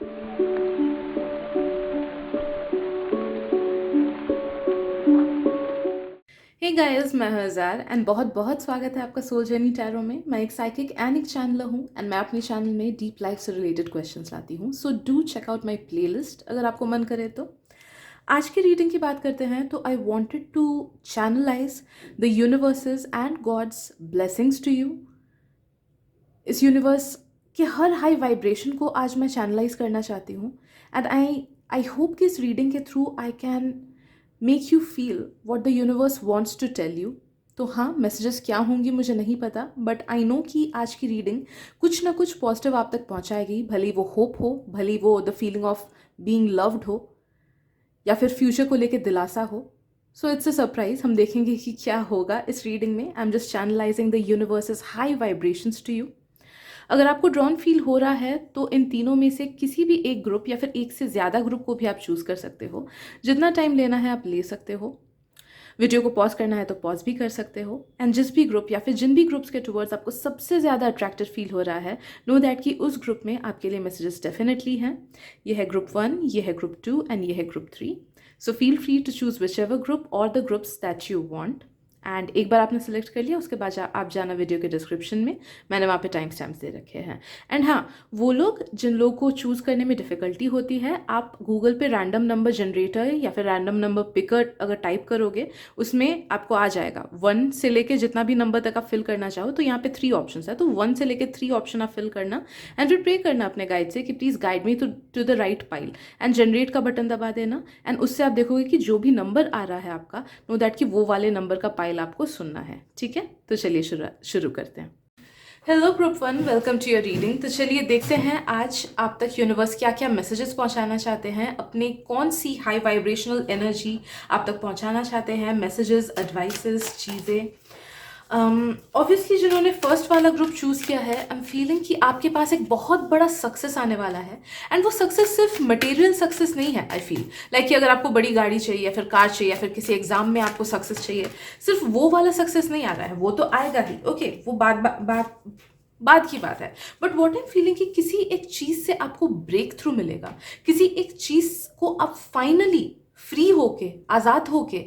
Hey guys, मैं हूं azar and बहुत बहुत स्वागत है आपका सोल जर्नी टैरो में। मैं एक साइकिक एंड एक चैनलर हूं एंड मैं अपने चैनल में डीप लाइफ से रिलेटेड क्वेश्चंस लाती हूं। So do check out my playlist अगर आपको मन करे तो। आज की रीडिंग की बात करते हैं तो I wanted to channelize the universe's and God's blessings to you. इस यूनिवर्स के हर हाई वाइब्रेशन को आज मैं चैनलाइज करना चाहती हूँ एंड आई होप कि इस रीडिंग के through I can make you feel what the universe wants to tell you. तो हाँ, मैसेजेस क्या होंगी मुझे नहीं पता, बट आई नो कि आज की रीडिंग कुछ ना कुछ पॉजिटिव आप तक पहुँचाएगी। भले वो होप हो, भले वो the feeling of being loved हो, या फिर फ्यूचर को लेके दिलासा हो। सो इट्स अ सरप्राइज, हम देखेंगे कि क्या होगा इस रीडिंग में। I am just channelizing the universe's high vibrations to you. अगर आपको ड्रॉन फील हो रहा है तो इन तीनों में से किसी भी एक ग्रुप या फिर एक से ज़्यादा ग्रुप को भी आप चूज़ कर सकते हो। जितना टाइम लेना है आप ले सकते हो। वीडियो को पॉज करना है तो पॉज भी कर सकते हो। एंड जिस भी ग्रुप या फिर जिन भी ग्रुप्स के टुवर्ड्स आपको सबसे ज़्यादा अट्रैक्टेड फील हो रहा है, नो दैट कि उस ग्रुप में आपके लिए मैसेजेस डेफिनेटली हैं। ये है ग्रुप 1, ये है ग्रुप 2 एंड ये है group 3। So feel free to choose whichever group और the groups that you want. And एक बार आपने सेलेक्ट कर लिया, उसके बाद आप जाना वीडियो के डिस्क्रिप्शन में, मैंने वहाँ पे टाइम स्टैम्प्स दे रखे हैं। एंड हाँ, वो लोग जिन लोगों को चूज़ करने में डिफ़िकल्टी होती है, आप गूगल पे रैंडम नंबर जनरेटर या फिर रैंडम नंबर पिकर अगर टाइप करोगे, उसमें आपको आ जाएगा 1 से लेके जितना भी नंबर तक आप फिल करना चाहो। तो यहाँ पे 3 ऑप्शन है, तो 1 से लेके 3 ऑप्शन आप फिल करना एंड फिर प्रे करना अपने गाइड से कि please guide me to the right pile and generate का बटन दबा देना। एंड उससे आप देखोगे कि जो भी नंबर आ रहा है आपका, नो दैट कि वो वाले नंबर का पाइल आपको सुनना है। ठीक है, तो चलिए शुरू करते हैं। Hello group 1, welcome to your reading. तो चलिए देखते हैं आज आप तक यूनिवर्स क्या क्या मैसेजेस पहुंचाना चाहते हैं, अपने कौन सी हाई वाइब्रेशनल एनर्जी आप तक पहुंचाना चाहते हैं, मैसेजेस, एडवाइसेस, चीज़ें। ऑब्वियसली जिन्होंने फर्स्ट वाला ग्रुप चूज़ किया है, आई एम फीलिंग कि आपके पास एक बहुत बड़ा सक्सेस आने वाला है। एंड वो सक्सेस सिर्फ मटेरियल सक्सेस नहीं है। आई फील लाइक कि अगर आपको बड़ी गाड़ी चाहिए या फिर कार चाहिए या फिर किसी एग्जाम में आपको सक्सेस चाहिए, सिर्फ वो वाला सक्सेस नहीं आ रहा है, वो तो आएगा ही। ओके, वो बाद की बात है। But what I am feeling कि किसी एक चीज़ से आपको ब्रेक थ्रू मिलेगा, किसी एक चीज़ को आप फाइनली फ्री होके, आज़ाद होके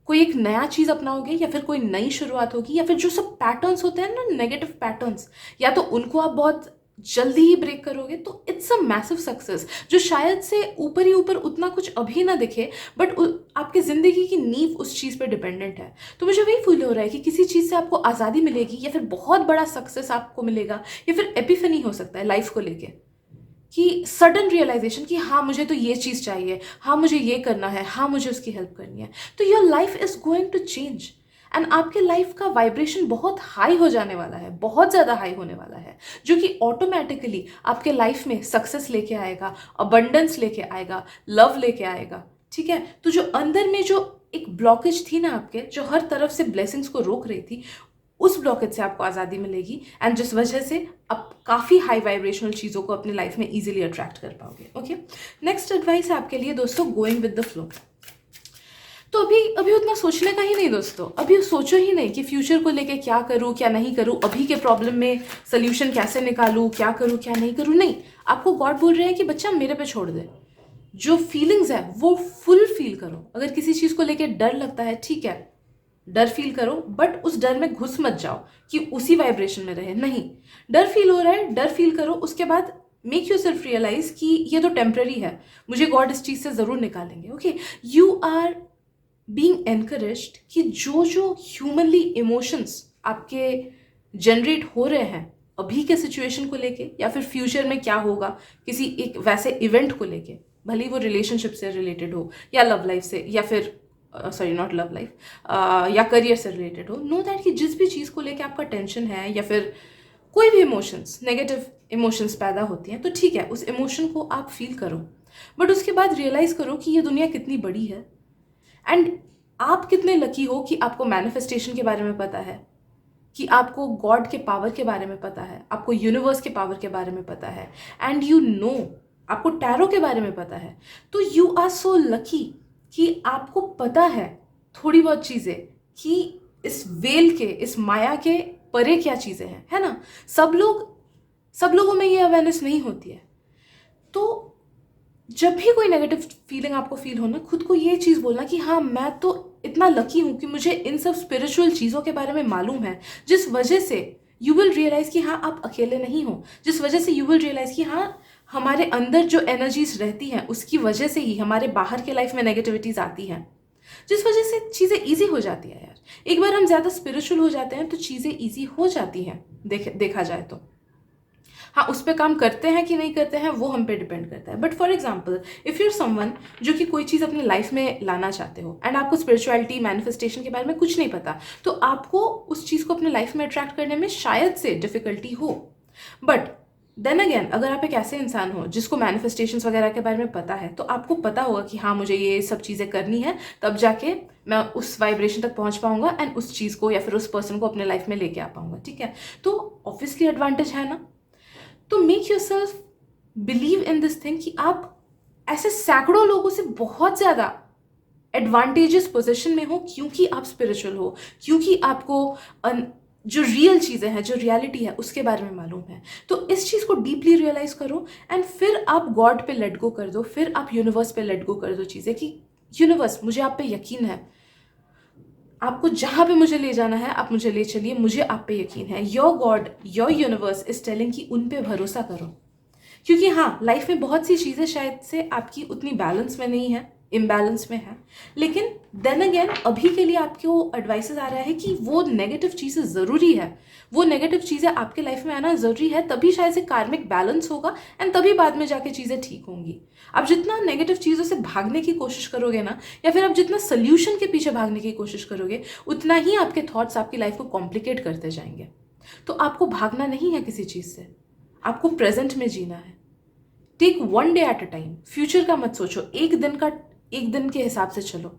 कोई एक नया चीज़ अपनाओगे, या फिर कोई नई शुरुआत होगी, या फिर जो सब पैटर्न्स होते हैं ना, नेगेटिव पैटर्न्स, या तो उनको आप बहुत जल्दी ही ब्रेक करोगे। तो इट्स अ मैसिव सक्सेस जो शायद से ऊपर ही ऊपर उतना कुछ अभी ना दिखे, बट आपके ज़िंदगी की नींव उस चीज़ पर डिपेंडेंट है। तो मुझे वही फील हो रहा है कि किसी चीज़ से आपको आज़ादी मिलेगी, या फिर बहुत बड़ा सक्सेस आपको मिलेगा, या फिर एपिफनी हो सकता है लाइफ को लेके, कि सडन रियलाइजेशन कि हाँ मुझे तो ये चीज़ चाहिए, हाँ मुझे ये करना है, हाँ मुझे उसकी हेल्प करनी है। तो your life is going to change and आपके लाइफ का वाइब्रेशन बहुत हाई हो जाने वाला है, बहुत ज़्यादा हाई होने वाला है, जो कि ऑटोमेटिकली आपके लाइफ में सक्सेस लेके आएगा, अबंडेंस लेके आएगा, लव लेके आएगा। ठीक है, तो जो अंदर में जो एक ब्लॉकेज थी ना आपके, जो हर तरफ से ब्लेसिंग्स को रोक रही थी, उस ब्लॉकेज से आपको आज़ादी मिलेगी एंड जिस वजह से आप काफ़ी हाई वाइब्रेशनल चीज़ों को अपने लाइफ में इजीली अट्रैक्ट कर पाओगे। ओके, नेक्स्ट एडवाइस है आपके लिए दोस्तों, गोइंग विद द फ्लो। तो अभी उतना सोचने का ही नहीं दोस्तों, अभी सोचो ही नहीं कि फ्यूचर को लेके क्या करूँ क्या नहीं करूँ, अभी के प्रॉब्लम में सोल्यूशन कैसे निकालूँ, क्या करूँ क्या नहीं करूँ। नहीं, आपको गॉड बोल रहे हैं कि बच्चा मेरे पे छोड़ दे, जो फीलिंग्स है वो फुल फील करो। अगर किसी चीज़ को लेके डर लगता है, ठीक है, डर फील करो, बट उस डर में घुस मत जाओ कि उसी वाइब्रेशन में रहे। नहीं, डर फील हो रहा है, डर फील करो, उसके बाद मेक यू सेल्फ रियलाइज कि ये तो टेम्पररी है, मुझे गॉड इस चीज़ से ज़रूर निकालेंगे। Okay, you are being encouraged कि जो जो ह्यूमनली इमोशंस आपके जनरेट हो रहे हैं अभी के सिचुएशन को लेके, या फिर फ्यूचर में क्या होगा किसी एक वैसे इवेंट को लेके, भले ही वो रिलेशनशिप से रिलेटेड हो या लव लाइफ से, या फिर सॉरी नॉट लव लाइफ, या करियर से रिलेटेड हो, नो दैट कि जिस भी चीज़ को लेके आपका टेंशन है, या फिर कोई भी इमोशंस, नेगेटिव इमोशंस पैदा होती हैं, तो ठीक है, उस इमोशन को आप फील करो, बट उसके बाद रियलाइज़ करो कि ये दुनिया कितनी बड़ी है एंड आप कितने लकी हो कि आपको मैनिफेस्टेशन के बारे में पता है, कि आपको गॉड के पावर के बारे में पता है, आपको यूनिवर्स के पावर के बारे में पता है, एंड यू नो आपको टैरो के बारे में पता है। तो यू आर सो लकी कि आपको पता है थोड़ी बहुत चीज़ें, कि इस वेल के, इस माया के परे क्या चीज़ें हैं, है ना। सब लोगों में ये अवेयरनेस नहीं होती है। तो जब भी कोई नेगेटिव फीलिंग आपको फील हो ना, खुद को ये चीज़ बोलना कि हाँ मैं तो इतना लकी हूँ कि मुझे इन सब स्पिरिचुअल चीज़ों के बारे में मालूम है, जिस वजह से यू विल रियलाइज़ कि हाँ आप अकेले नहीं हो, जिस वजह से यू विल रियलाइज़ कि हाँ हमारे अंदर जो एनर्जीज रहती हैं उसकी वजह से ही हमारे बाहर के लाइफ में नेगेटिविटीज़ आती हैं, जिस वजह से चीज़ें ईजी हो जाती है यार। एक बार हम ज़्यादा स्पिरिचुअल हो जाते हैं तो चीज़ें ईजी हो जाती हैं, देखा जाए तो। हाँ, उस पर काम करते हैं कि नहीं करते हैं वो हम पे डिपेंड करता है। But for example if you're someone जो कि कोई चीज़ अपने लाइफ में लाना चाहते हो एंड आपको स्पिरिचुअलिटी मैनिफेस्टेशन के बारे में कुछ नहीं पता, तो आपको उस चीज़ को अपने लाइफ में अट्रैक्ट करने में शायद से डिफिकल्टी हो। बट देन अगेन अगर आप एक ऐसे इंसान हो जिसको मैनिफेस्टेशंस वगैरह के बारे में पता है, तो आपको पता होगा कि हाँ मुझे ये सब चीज़ें करनी है, तब जाके मैं उस वाइब्रेशन तक पहुंच पाऊंगा एंड उस चीज़ को या फिर उस पर्सन को अपने लाइफ में लेके आ पाऊंगा। ठीक है, तो ऑब्वियसली एडवांटेज है ना। तो make your self believe in this thing कि आप ऐसे सैकड़ों लोगों से बहुत ज़्यादा एडवांटेजेस पोजीशन में हो, क्योंकि आप स्पिरिचुअल हो, क्योंकि आपको जो रियल चीज़ें हैं, जो रियलिटी है उसके बारे में मालूम है। तो इस चीज़ को डीपली रियलाइज करो एंड फिर आप गॉड पे लेट गो कर दो, फिर आप यूनिवर्स पे लेट गो कर दो चीज़ें कि यूनिवर्स मुझे आप पे यकीन है, आपको जहाँ पे मुझे ले जाना है आप मुझे ले चलिए, मुझे आप पे यकीन है। Your God your universe is telling कि उन पे भरोसा करो। क्योंकि हाँ लाइफ में बहुत सी चीज़ें शायद से आपकी उतनी बैलेंस में नहीं है, इम्बैलेंस में है, लेकिन देन अगेन अभी के लिए आपको एडवाइसेस आ रहा है कि वो नेगेटिव चीज़ें ज़रूरी है, वो नेगेटिव चीज़ें आपके लाइफ में आना ज़रूरी है, तभी शायद से कार्मिक बैलेंस होगा एंड तभी बाद में जाके चीज़ें ठीक होंगी। आप जितना नेगेटिव चीज़ों से भागने की कोशिश करोगे ना, या फिर आप जितना सोल्यूशन के पीछे भागने की कोशिश करोगे, उतना ही आपके थॉट्स आपकी लाइफ को कॉम्प्लिकेट करते जाएंगे। तो आपको भागना नहीं है किसी चीज़ से, आपको प्रेजेंट में जीना है। Take one day at a time, future का मत सोचो, एक दिन के हिसाब से चलो।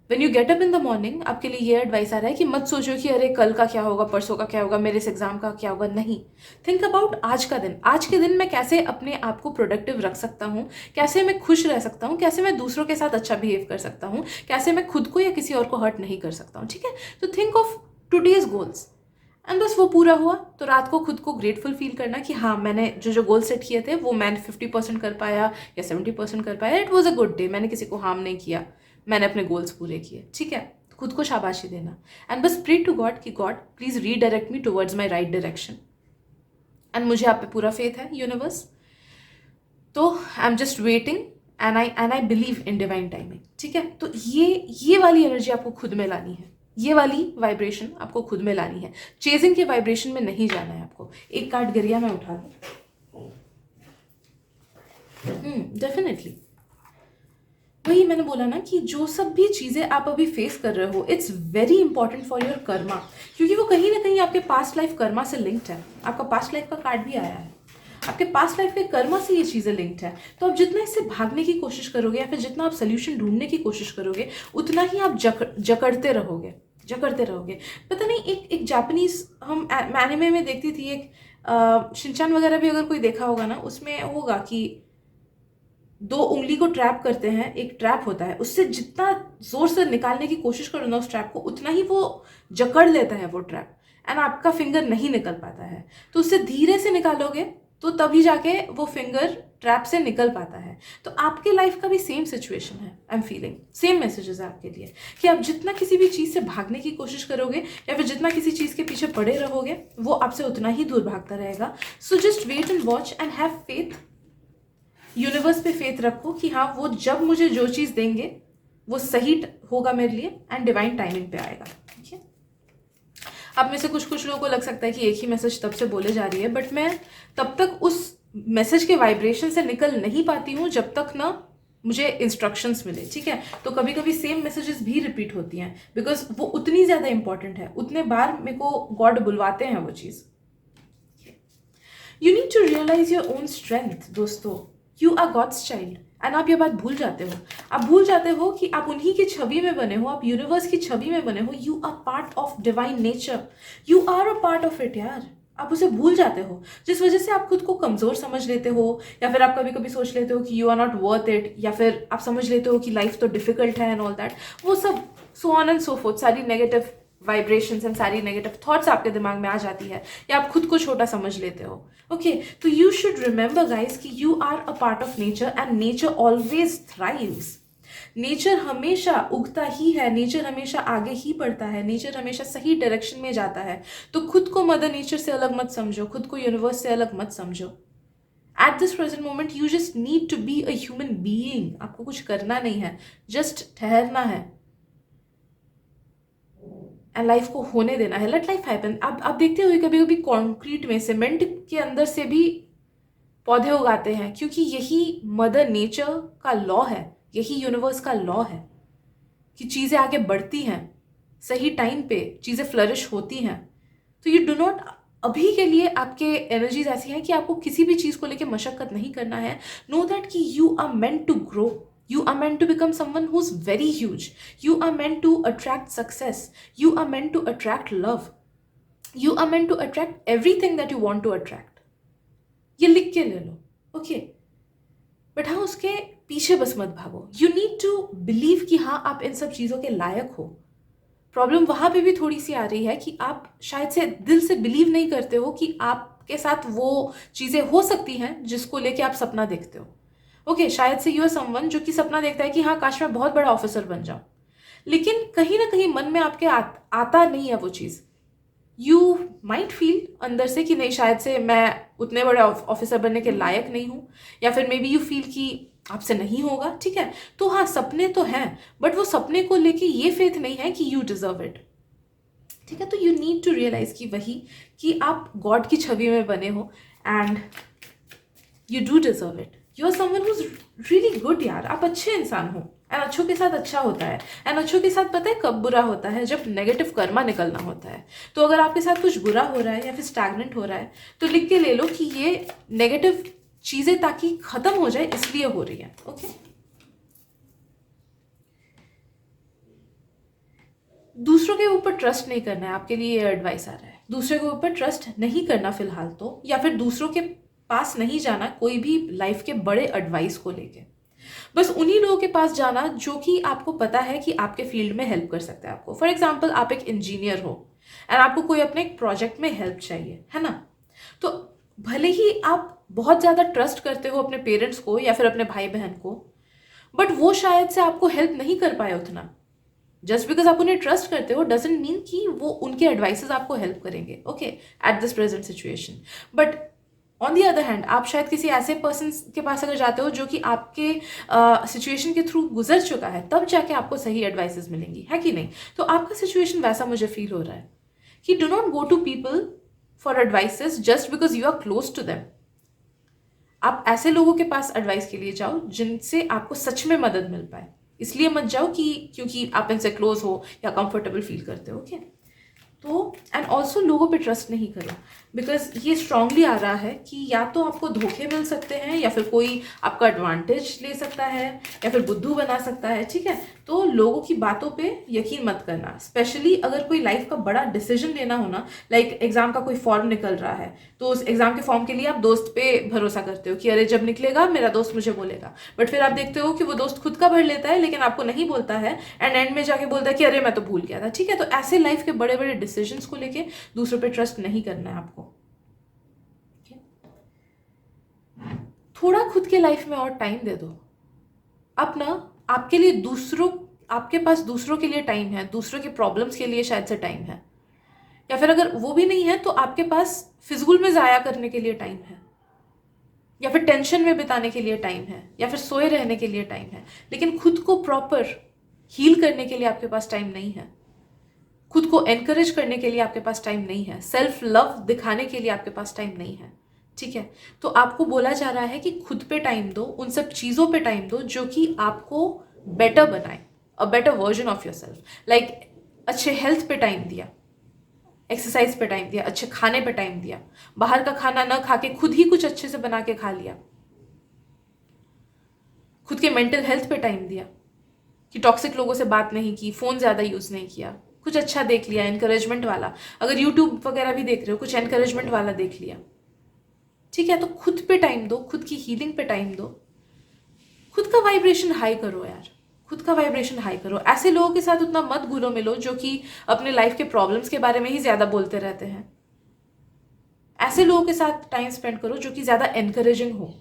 When you get up in the morning, आपके लिए ये एडवाइस आ रहा है कि मत सोचो कि अरे कल का क्या होगा, परसों का क्या होगा, मेरे इस एग्जाम का क्या होगा। नहीं, थिंक अबाउट आज का दिन। आज के दिन मैं कैसे अपने आप को प्रोडक्टिव रख सकता हूँ, कैसे मैं खुश रह सकता हूँ, कैसे मैं दूसरों के साथ अच्छा बिहेव कर सकता हूँ, कैसे मैं खुद को या किसी और को हर्ट नहीं कर सकता हूँ। ठीक है, तो think of today's goals and बस वो पूरा हुआ तो रात को खुद को ग्रेटफुल फील करना कि हाँ मैंने जो गोल सेट किए थे वो मैंने 50% कर पाया या 70% कर पाया, it was a good day, मैंने किसी को हार्म नहीं किया, मैंने अपने गोल्स पूरे किए। ठीक है, खुद को शाबाशी देना एंड बस प्रे टू गॉड कि God please redirect me towards my right direction and मुझे आप पे पूरा फेथ है यूनिवर्स। तो आई am just waiting and I believe in divine timing. ठीक है, तो ये वाली एनर्जी आपको खुद में लानी है, ये वाली वाइब्रेशन आपको खुद में लानी है, चेजिंग के वाइब्रेशन में नहीं जाना है आपको। एक कार्ड गरिया मैं उठा लूं। डेफिनेटली वही मैंने बोला ना कि जो सब भी चीज़ें आप अभी फेस कर रहे हो, it's very important for your Karma, क्योंकि वो कहीं ना कहीं आपके पास्ट लाइफ कर्मा से लिंक्ड है। आपका पास्ट लाइफ का कार्ड भी आया है, आपके पास्ट लाइफ के कर्मा से ये चीज़ें लिंक्ड है। तो आप जितना इससे भागने की कोशिश करोगे या फिर जितना आप सोल्यूशन ढूंढने की कोशिश करोगे, उतना ही आप जकड़ते रहोगे। पता नहीं, एक जापानीज हम एनिमे में देखती थी, एक शिनचान वगैरह भी अगर कोई देखा होगा ना, उसमें होगा कि 2 उंगली को ट्रैप करते हैं, एक ट्रैप होता है, उससे जितना जोर से निकालने की कोशिश करो ना उस ट्रैप को, उतना ही वो जकड़ लेता है वो ट्रैप एंड आपका फिंगर नहीं निकल पाता है। तो उससे धीरे से निकालोगे तो तभी जाके वो फिंगर ट्रैप से निकल पाता है। तो आपके लाइफ का भी सेम सिचुएशन है, आई एम फीलिंग सेम मैसेजेस है आपके लिए कि आप जितना किसी भी चीज़ से भागने की कोशिश करोगे या फिर जितना किसी चीज़ के पीछे पड़े रहोगे, वो आपसे उतना ही दूर भागता रहेगा। So just wait and watch and have faith, universe पे फेथ रखो कि हाँ वो जब मुझे जो चीज़ देंगे वो सही होगा मेरे लिए एंड डिवाइन टाइमिंग पे आएगा। ठीक है, अब में से कुछ लोगों को लग सकता है कि एक ही मैसेज तब से बोले जा रही है, बट मैं तब तक उस मैसेज के वाइब्रेशन से निकल नहीं पाती हूँ जब तक ना मुझे इंस्ट्रक्शंस मिले। ठीक है, तो कभी कभी सेम मैसेजेस भी रिपीट होती हैं बिकॉज वो उतनी ज़्यादा इंपॉर्टेंट है, उतने बार मेरे को गॉड बुलवाते हैं वो चीज़। You need to realise your own strength दोस्तों, you are God's child and आप ये बात भूल जाते हो। आप भूल जाते हो कि आप उन्हीं की छवि में बने हो, आप यूनिवर्स की छवि में बने हो। You are part of divine nature, you are a part of it यार। आप उसे भूल जाते हो, जिस वजह से आप खुद को कमज़ोर समझ लेते हो, या फिर आप कभी कभी सोच लेते हो कि you are not worth it, या फिर आप समझ लेते हो कि लाइफ तो डिफिकल्ट है एंड ऑल दैट, वो सब so on and so fourth, सारी नेगेटिव वाइब्रेशंस एंड सारी नेगेटिव थॉट्स आपके दिमाग में आ जाती है, या आप खुद को छोटा समझ लेते हो। ओके, तो यू शुड रिमेंबर गाइज कि you are a part of nature and nature always thrives. Nature हमेशा उगता ही है, नेचर हमेशा आगे ही बढ़ता है, नेचर हमेशा सही डायरेक्शन में जाता है। तो खुद को मदर नेचर से अलग मत समझो, खुद को यूनिवर्स से अलग मत समझो। At this present moment you just need to be a human being. आपको कुछ करना नहीं है, जस्ट ठहरना है एंड लाइफ को होने देना है। Late life happen. आप देखते हो कभी कभी कॉन्क्रीट में, सीमेंट के अंदर से भी पौधे उगाते हैं, क्योंकि यही मदर नेचर का लॉ है, यही यूनिवर्स का लॉ है कि चीज़ें आगे बढ़ती हैं, सही टाइम पे चीज़ें फ्लरिश होती हैं। तो यू डू नॉट, अभी के लिए आपके एनर्जीज ऐसी हैं कि आपको किसी भी चीज़ को लेके मशक्कत नहीं करना है। नो दैट कि you are meant to grow, you are meant to become someone who's very huge, you are meant to attract success, you are meant to attract love, you are meant to attract everything that you want to attract। ये लिख के ले लो, okay. But हाँ, उसके पीछे बस मत भागो। यू नीड टू बिलीव कि हाँ आप इन सब चीज़ों के लायक हो। प्रॉब्लम वहाँ पे भी थोड़ी सी आ रही है कि आप शायद से दिल से बिलीव नहीं करते हो कि आपके साथ वो चीज़ें हो सकती हैं जिसको लेके आप सपना देखते हो। ओके, शायद से यू आर समवन जो कि सपना देखता है कि हाँ काश मैं बहुत बड़ा ऑफिसर बन जाऊं, लेकिन कहीं ना कहीं मन में आपके आता नहीं है वो चीज़। यू माइट फील अंदर से कि नहीं, शायद से मैं उतने बड़े ऑफिसर बनने के लायक नहीं हूँ, या फिर मे बी यू फील कि आपसे नहीं होगा। ठीक है, तो हाँ सपने तो हैं, बट वो सपने को लेके ये फेथ नहीं है कि यू डिजर्व इट। ठीक है, तो यू नीड टू रियलाइज कि वही कि आप गॉड की छवि में बने हो and you do deserve it. You are someone who is really good यार, आप अच्छे इंसान हो एंड अच्छों के साथ अच्छा होता है। एंड अच्छों के साथ पता है कब बुरा होता है, जब नेगेटिव कर्मा निकलना होता है। तो अगर आपके साथ कुछ बुरा हो रहा है या फिर स्टैग्नेंट हो रहा है, तो लिख के ले लो कि ये नेगेटिव चीजें ताकि खत्म हो जाए इसलिए हो रही है। ओके, दूसरों के ऊपर ट्रस्ट नहीं करना है, आपके लिए ये एडवाइस आ रहा है। दूसरे के ऊपर ट्रस्ट नहीं करना फिलहाल तो, या फिर दूसरों के पास नहीं जाना कोई भी लाइफ के बड़े एडवाइस को लेके। बस उन्हीं लोगों के पास जाना जो कि आपको पता है कि आपके फील्ड में हेल्प कर सकता है आपको। फॉर एग्जाम्पल, आप एक इंजीनियर हो एंड आपको कोई अपने एक प्रोजेक्ट में हेल्प चाहिए, है ना। तो भले ही आप बहुत ज़्यादा ट्रस्ट करते हो अपने पेरेंट्स को या फिर अपने भाई बहन को, बट वो शायद से आपको हेल्प नहीं कर पाए उतना। जस्ट बिकॉज आप उन्हें ट्रस्ट करते हो डजंट मीन कि वो उनके एडवाइसेस आपको हेल्प करेंगे, okay, eight this present situation. But on the other hand, आप शायद किसी ऐसे पर्सन के पास अगर जाते हो जो कि आपके सिचुएशन के थ्रू गुजर चुका है, तब जाके आपको सही एडवाइसेस मिलेंगी, है कि नहीं। तो आपका सिचुएशन वैसा मुझे फील हो रहा है कि do not go to people for advices just because you are close to them. आप ऐसे लोगों के पास एडवाइस के लिए जाओ जिनसे आपको सच में मदद मिल पाए। इसलिए मत जाओ कि क्योंकि आप इनसे क्लोज हो या कंफर्टेबल फील करते हो। ओके, तो एंड ऑल्सो लोगों पे ट्रस्ट नहीं करो, बिकॉज ये स्ट्रांगली आ रहा है कि या तो आपको धोखे मिल सकते हैं या फिर कोई आपका एडवांटेज ले सकता है या फिर बुद्धू बना सकता है। ठीक है, तो लोगों की बातों पे यकीन मत करना, स्पेशली अगर कोई लाइफ का बड़ा डिसीजन लेना हो ना, लाइक एग्जाम का कोई फॉर्म निकल रहा है, तो उस एग्जाम के फॉर्म के लिए आप दोस्त पे भरोसा करते हो कि अरे जब निकलेगा मेरा दोस्त मुझे बोलेगा, बट फिर आप देखते हो कि वो दोस्त खुद का भर लेता है लेकिन आपको नहीं बोलता है, एंड एंड में जाके बोलता है कि अरे मैं तो भूल गया था। ठीक है, तो ऐसे लाइफ के बड़े बड़े डिसीजंस को लेके दूसरों पे ट्रस्ट नहीं करना है आपको। थोड़ा खुद के लाइफ में और टाइम दे दो। अपना आपके लिए आपके पास दूसरों के लिए टाइम है, दूसरों के प्रॉब्लम्स के लिए शायद से टाइम है, या फिर अगर वो भी नहीं है तो आपके पास फिजूल में जाया करने के लिए टाइम है, या फिर टेंशन में बिताने के लिए टाइम है, या फिर सोए रहने के लिए टाइम है। लेकिन खुद को प्रॉपर हील करने के लिए आपके पास टाइम नहीं है, खुद को एनकरेज करने के लिए आपके पास टाइम नहीं है, सेल्फ लव दिखाने के लिए आपके पास टाइम नहीं है। ठीक है, तो आपको बोला जा रहा है कि खुद पे टाइम दो, उन सब चीज़ों पे टाइम दो जो कि आपको बेटर बनाए, a better version of your self. Like अच्छे हेल्थ पे टाइम दिया, एक्सरसाइज पे टाइम दिया, अच्छे खाने पे टाइम दिया, बाहर का खाना ना खा के खुद ही कुछ अच्छे से बना के खा लिया, खुद के मेंटल हेल्थ पे टाइम दिया कि टॉक्सिक लोगों से बात नहीं की, फ़ोन ज़्यादा यूज़ नहीं किया, कुछ अच्छा देख लिया एनकरेजमेंट वाला, अगर यूट्यूब वगैरह भी देख रहे हो कुछ एनकरेजमेंट वाला देख लिया। ठीक है, तो खुद पे टाइम दो, खुद की हीलिंग पे टाइम दो, खुद का वाइब्रेशन हाई करो यार, खुद का वाइब्रेशन हाई करो। ऐसे लोगों के साथ उतना मत घुलो मिलो जो कि अपने लाइफ के प्रॉब्लम्स के बारे में ही ज़्यादा बोलते रहते हैं। ऐसे लोगों के साथ टाइम स्पेंड करो जो कि ज़्यादा एनकरेजिंग हो।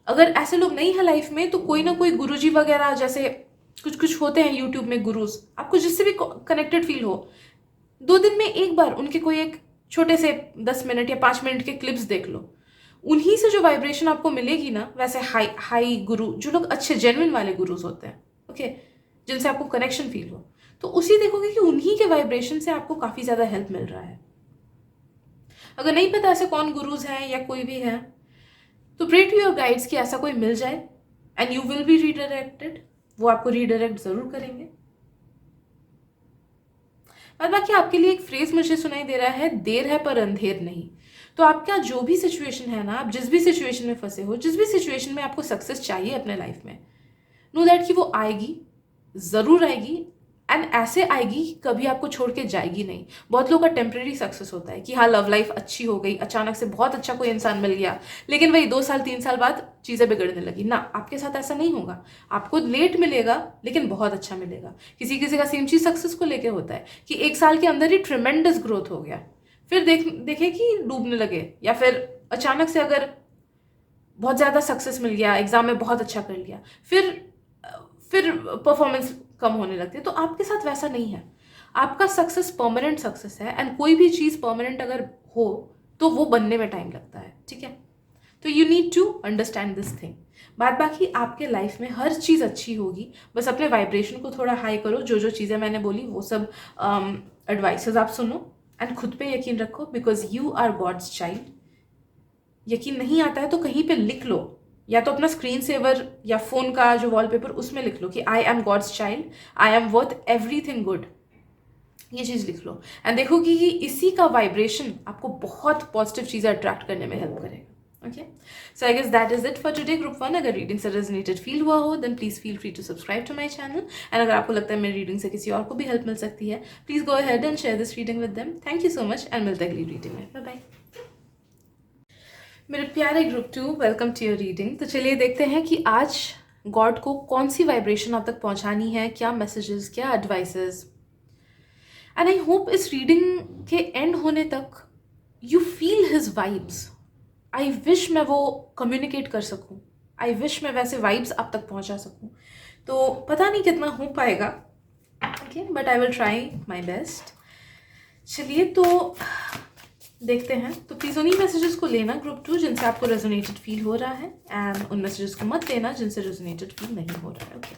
अगर ऐसे लोग नहीं है लाइफ में तो कोई ना कोई गुरुजी वगैरह जैसे कुछ कुछ होते हैं यूट्यूब में गुरुज, आपको जिससे भी कनेक्टेड फील हो, 2 दिन में एक बार उनके कोई एक छोटे से 10 मिनट या 5 मिनट के क्लिप्स देख लो। उन्हीं से जो वाइब्रेशन आपको मिलेगी ना, वैसे हाई हाई गुरु जो लोग अच्छे जेन्युइन वाले गुरुज होते हैं, ओके, जिनसे आपको कनेक्शन फील हो, तो उसी देखोगे कि उन्हीं के वाइब्रेशन से आपको काफ़ी ज़्यादा हेल्प मिल रहा है। अगर नहीं पता ऐसे कौन गुरुज हैं या कोई भी है, तो प्रे टू योर गाइड्स कि ऐसा कोई मिल जाए and you will be redirected. वो आपको रीडायरेक्ट जरूर करेंगे। और बाकी आपके लिए एक फ्रेज मुझे सुनाई दे रहा है, देर है पर अंधेर नहीं। तो आपका जो भी सिचुएशन है ना, आप जिस भी सिचुएशन में फंसे हो, जिस भी सिचुएशन में आपको सक्सेस चाहिए अपने लाइफ में, नो दैट कि वो आएगी, जरूर आएगी, एंड ऐसे आएगी कभी आपको छोड़ के जाएगी नहीं। बहुत लोगों का टेम्परेरी सक्सेस होता है कि हाँ लव लाइफ अच्छी हो गई, अचानक से बहुत अच्छा कोई इंसान मिल गया, लेकिन वही 2 साल 3 साल बाद चीज़ें बिगड़ने लगी ना। आपके साथ ऐसा नहीं होगा। आपको लेट मिलेगा लेकिन बहुत अच्छा मिलेगा। किसी किसी का सेम चीज़ सक्सेस को लेके होता है कि 1 साल के अंदर ही ट्रिमेंडस ग्रोथ हो गया, फिर देखे कि डूबने लगे, या फिर अचानक से अगर बहुत ज़्यादा सक्सेस मिल गया, एग्जाम में बहुत अच्छा कर लिया, फिर परफॉर्मेंस कम होने लगती है। तो आपके साथ वैसा नहीं है। आपका सक्सेस परमानेंट सक्सेस है, एंड कोई भी चीज़ परमानेंट अगर हो तो वो बनने में टाइम लगता है, ठीक है। तो you need to understand this thing. बाद बाकी आपके लाइफ में हर चीज़ अच्छी होगी, बस अपने वाइब्रेशन को थोड़ा हाई करो। जो जो चीज़ें मैंने बोली वो सब एडवाइसेस आप सुनो एंड खुद पे यकीन रखो, because you are God's child. यकीन नहीं आता है तो कहीं पे लिख लो, या तो अपना स्क्रीन सेवर या फोन का जो वॉलपेपर उसमें लिख लो कि I am God's child, I am worth everything good. ये चीज़ लिख लो एंड देखोगे कि इसी का वाइब्रेशन आपको बहुत पॉजिटिव चीज़ें अट्रैक्ट करने में हेल्प करेगा। Okay, so I guess that is it for today group 1। अगर रीडिंग से रेजोनेटेड फील हुआ हो then please feel free to subscribe to my channel, and अगर आपको लगता है मेरी रीडिंग से किसी और को भी हेल्प मिल सकती है, please go ahead and share this reading with them. Thank you so much and मिलते हैं अगली रीडिंग में। बाय बाय मेरे प्यारे group 2, welcome to your reading. तो चलिए देखते हैं कि आज गॉड को कौन सी वाइब्रेशन आप तक पहुंचानी है, क्या मैसेजेस, क्या एडवाइसेस। एंड आई होप इस रीडिंग के एंड होने तक you feel his vibes. I wish मैं वो कम्युनिकेट कर सकूं, आई विश मैं वैसे वाइब्स आप तक पहुंचा सकूं। तो पता नहीं कितना हो पाएगा, okay, but I will try my best. चलिए तो देखते हैं। तो प्लीज़ उन्हीं मैसेजेस को लेना ग्रुप 2 जिनसे आपको रेजोनेटेड फील हो रहा है, एंड उन मैसेजेस को मत लेना जिनसे रेजोनेटेड फील नहीं हो रहा है। ओके,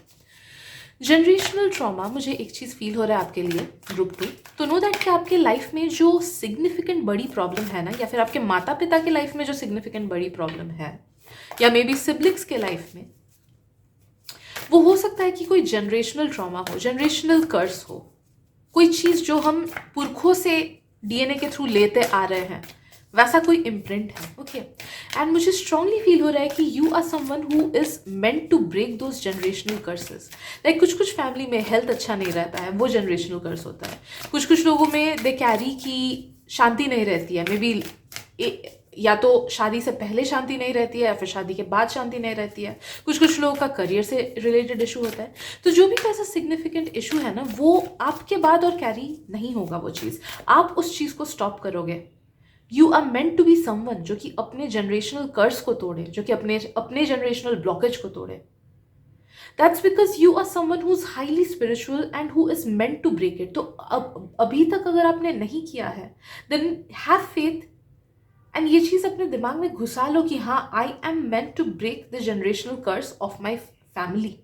जनरेशनल ट्रॉमा, मुझे एक चीज़ फील हो रहा है आपके लिए ग्रुप 2। तो नो दैट कि आपके लाइफ में जो सिग्निफिकेंट बड़ी प्रॉब्लम है ना, या फिर आपके माता पिता के लाइफ में जो सिग्निफिकेंट बड़ी प्रॉब्लम है, या मे बी सिबलिंग्स के लाइफ में, वो हो सकता है कि कोई जनरेशनल ट्रॉमा हो, जनरेशनल कर्स हो, कोई चीज़ जो हम पुरखों से डीएनए के थ्रू लेते आ रहे हैं, वैसा कोई इम्प्रिंट है। ओके, एंड मुझे स्ट्रांगली फील हो रहा है कि you are someone who is meant to break those generational curses. Like कुछ कुछ फैमिली में हेल्थ अच्छा नहीं रहता है, वो जनरेशनल कर्स होता है। कुछ कुछ लोगों में दे कैरी की शांति नहीं रहती है, मे बी या तो शादी से पहले शांति नहीं रहती है या फिर शादी के बाद शांति नहीं रहती है। कुछ कुछ लोगों का करियर से रिलेटेड इशू होता है। तो जो भी ऐसा सिग्निफिकेंट इशू है ना, वो आपके बाद और कैरी नहीं होगा वो चीज़। आप उस चीज़ को स्टॉप करोगे। You are meant to be someone जो कि अपने जनरेशनल कर्स को तोड़े, जो कि अपने जनरेशनल ब्लॉकेज को तोड़े। That's because you are someone who is highly spiritual and who is meant to break it. तो अभी तक अगर आपने नहीं किया है देन हैव फेथ एंड ये चीज़ अपने दिमाग में घुसा लो कि हाँ, I am meant to break the generational curse of my family.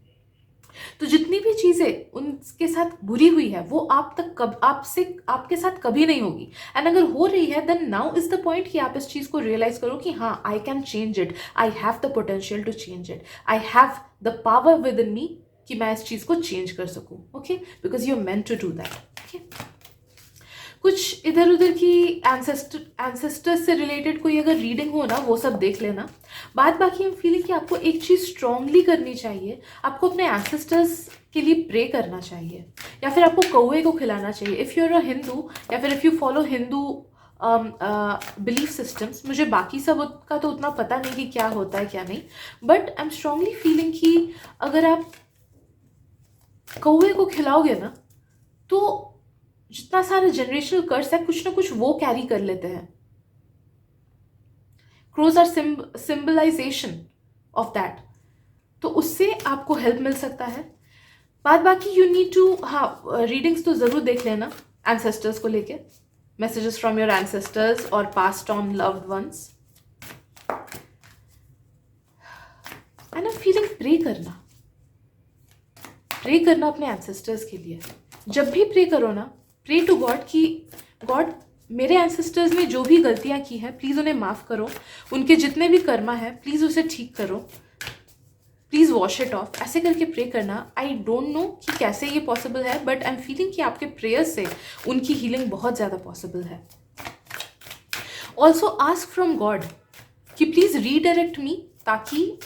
तो जितनी भी चीज़ें उनके साथ बुरी हुई है वो आपके साथ कभी नहीं होगी। एंड अगर हो रही है then now is the point कि आप इस चीज़ को रियलाइज करो कि हाँ, I can change it, I have the potential to change it, I have the power within me कि मैं इस चीज़ को चेंज कर सकूँ। Okay, because you are meant to do that. Okay, कुछ इधर उधर की एंसेस्टर्स से रिलेटेड कोई अगर रीडिंग हो ना, वो सब देख लेना। बाद बाकी हम फीलिंग कि आपको एक चीज़ स्ट्रांगली करनी चाहिए, आपको अपने एंसेस्टर्स के लिए प्रे करना चाहिए, या फिर आपको कौवे को खिलाना चाहिए if you are a Hindu, या फिर if you follow Hindu belief systems. मुझे बाकी सब का तो उतना पता नहीं कि क्या होता है क्या नहीं, but I am strongly feeling कि अगर आप कौवे को खिलाओगे ना तो जितना सारा जनरेशनल कर्स है कुछ ना कुछ वो कैरी कर लेते हैं. Crows are symbolisation of that. तो उससे आपको हेल्प मिल सकता है. बाद बाकी यू नीड टू, हाँ, रीडिंग्स तो ज़रूर देख लेना एंसेस्टर्स को लेके, मैसेजेस फ्रॉम योर एंसेस्टर्स और passed on loved ones. And I feeling pray करना अपने एंसेस्टर्स के लिए. जब भी प्रे करो ना, प्रे टू गॉड कि गॉड मेरे एंसेस्टर्स ने जो भी गलतियां की हैं प्लीज़ उन्हें माफ़ करो, उनके जितने भी कर्मा है प्लीज़ उसे ठीक करो, प्लीज़ वॉश इट ऑफ. ऐसे करके प्रे करना. आई डोंट नो कि कैसे ये पॉसिबल है, बट आई एम फीलिंग कि आपके प्रेयर्स से उनकी हीलिंग बहुत ज़्यादा पॉसिबल है. ऑल्सो आस्क फ्रॉम गॉड कि प्लीज़ रीडायरेक्ट मी, ताकि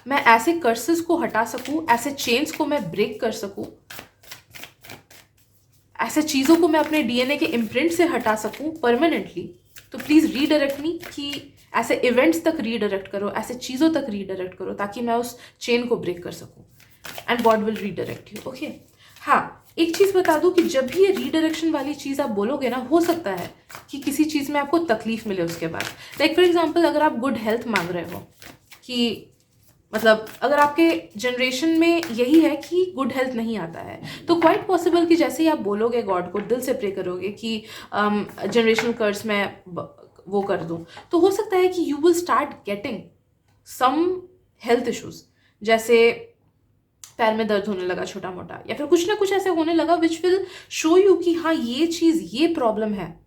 मैं ऐसे कर्सेस को हटा सकूं, ऐसे चेन्स को मैं ब्रेक कर सकूं, ऐसे चीज़ों को मैं अपने डीएनए के इम्प्रिंट से हटा सकूं परमानेंटली. तो प्लीज़ रीडायरेक्ट मी, कि ऐसे इवेंट्स तक रीडायरेक्ट करो, ऐसे चीज़ों तक रीडायरेक्ट करो, ताकि मैं उस चेन को ब्रेक कर सकूं. And God will redirect you. Okay. हाँ, एक चीज़ बता दूं कि जब भी ये रीडायरेक्शन वाली चीज़ आप बोलोगे ना, हो सकता है कि किसी चीज़ में आपको तकलीफ मिले उसके बाद. लाइक फॉर एग्जाम्पल, अगर आप गुड हेल्थ मांग रहे हो, कि मतलब अगर आपके जनरेशन में यही है कि गुड हेल्थ नहीं आता है, तो क्वाइट पॉसिबल कि जैसे ही आप बोलोगे गॉड को, दिल से प्रे करोगे कि जनरेशनल कर्स मैं वो कर दूं, तो हो सकता है कि you will start getting some health issues, जैसे पैर में दर्द होने लगा छोटा मोटा, या फिर कुछ ना कुछ ऐसे होने लगा विच विल शो यू कि हाँ ये चीज़, ये प्रॉब्लम है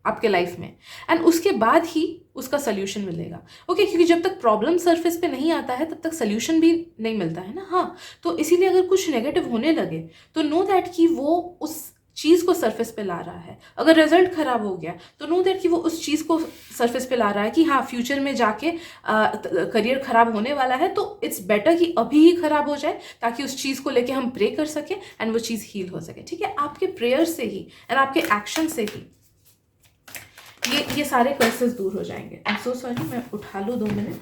आपके लाइफ में. एंड उसके बाद ही उसका सोल्यूशन मिलेगा. ओके, क्योंकि जब तक प्रॉब्लम सरफेस पे नहीं आता है तब तक सोल्यूशन भी नहीं मिलता है ना. हाँ, तो इसीलिए अगर कुछ नेगेटिव होने लगे तो नो दैट कि वो उस चीज़ को सरफेस पे ला रहा है. अगर रिजल्ट खराब हो गया तो नो दैट कि वो उस चीज़ को सरफेस पे ला रहा है, कि हाँ फ्यूचर में जाके करियर खराब होने वाला है, तो इट्स बेटर कि अभी ही खराब हो जाए, ताकि उस चीज़ को लेके हम प्रे कर सकें एंड वो चीज़ हील हो सके. ठीक है, आपके प्रेयर से ही एंड आपके एक्शन से ही ये सारे कर्सेस दूर हो जाएंगे. आई एम सो सॉरी, मैं उठा लूँ 2 minute.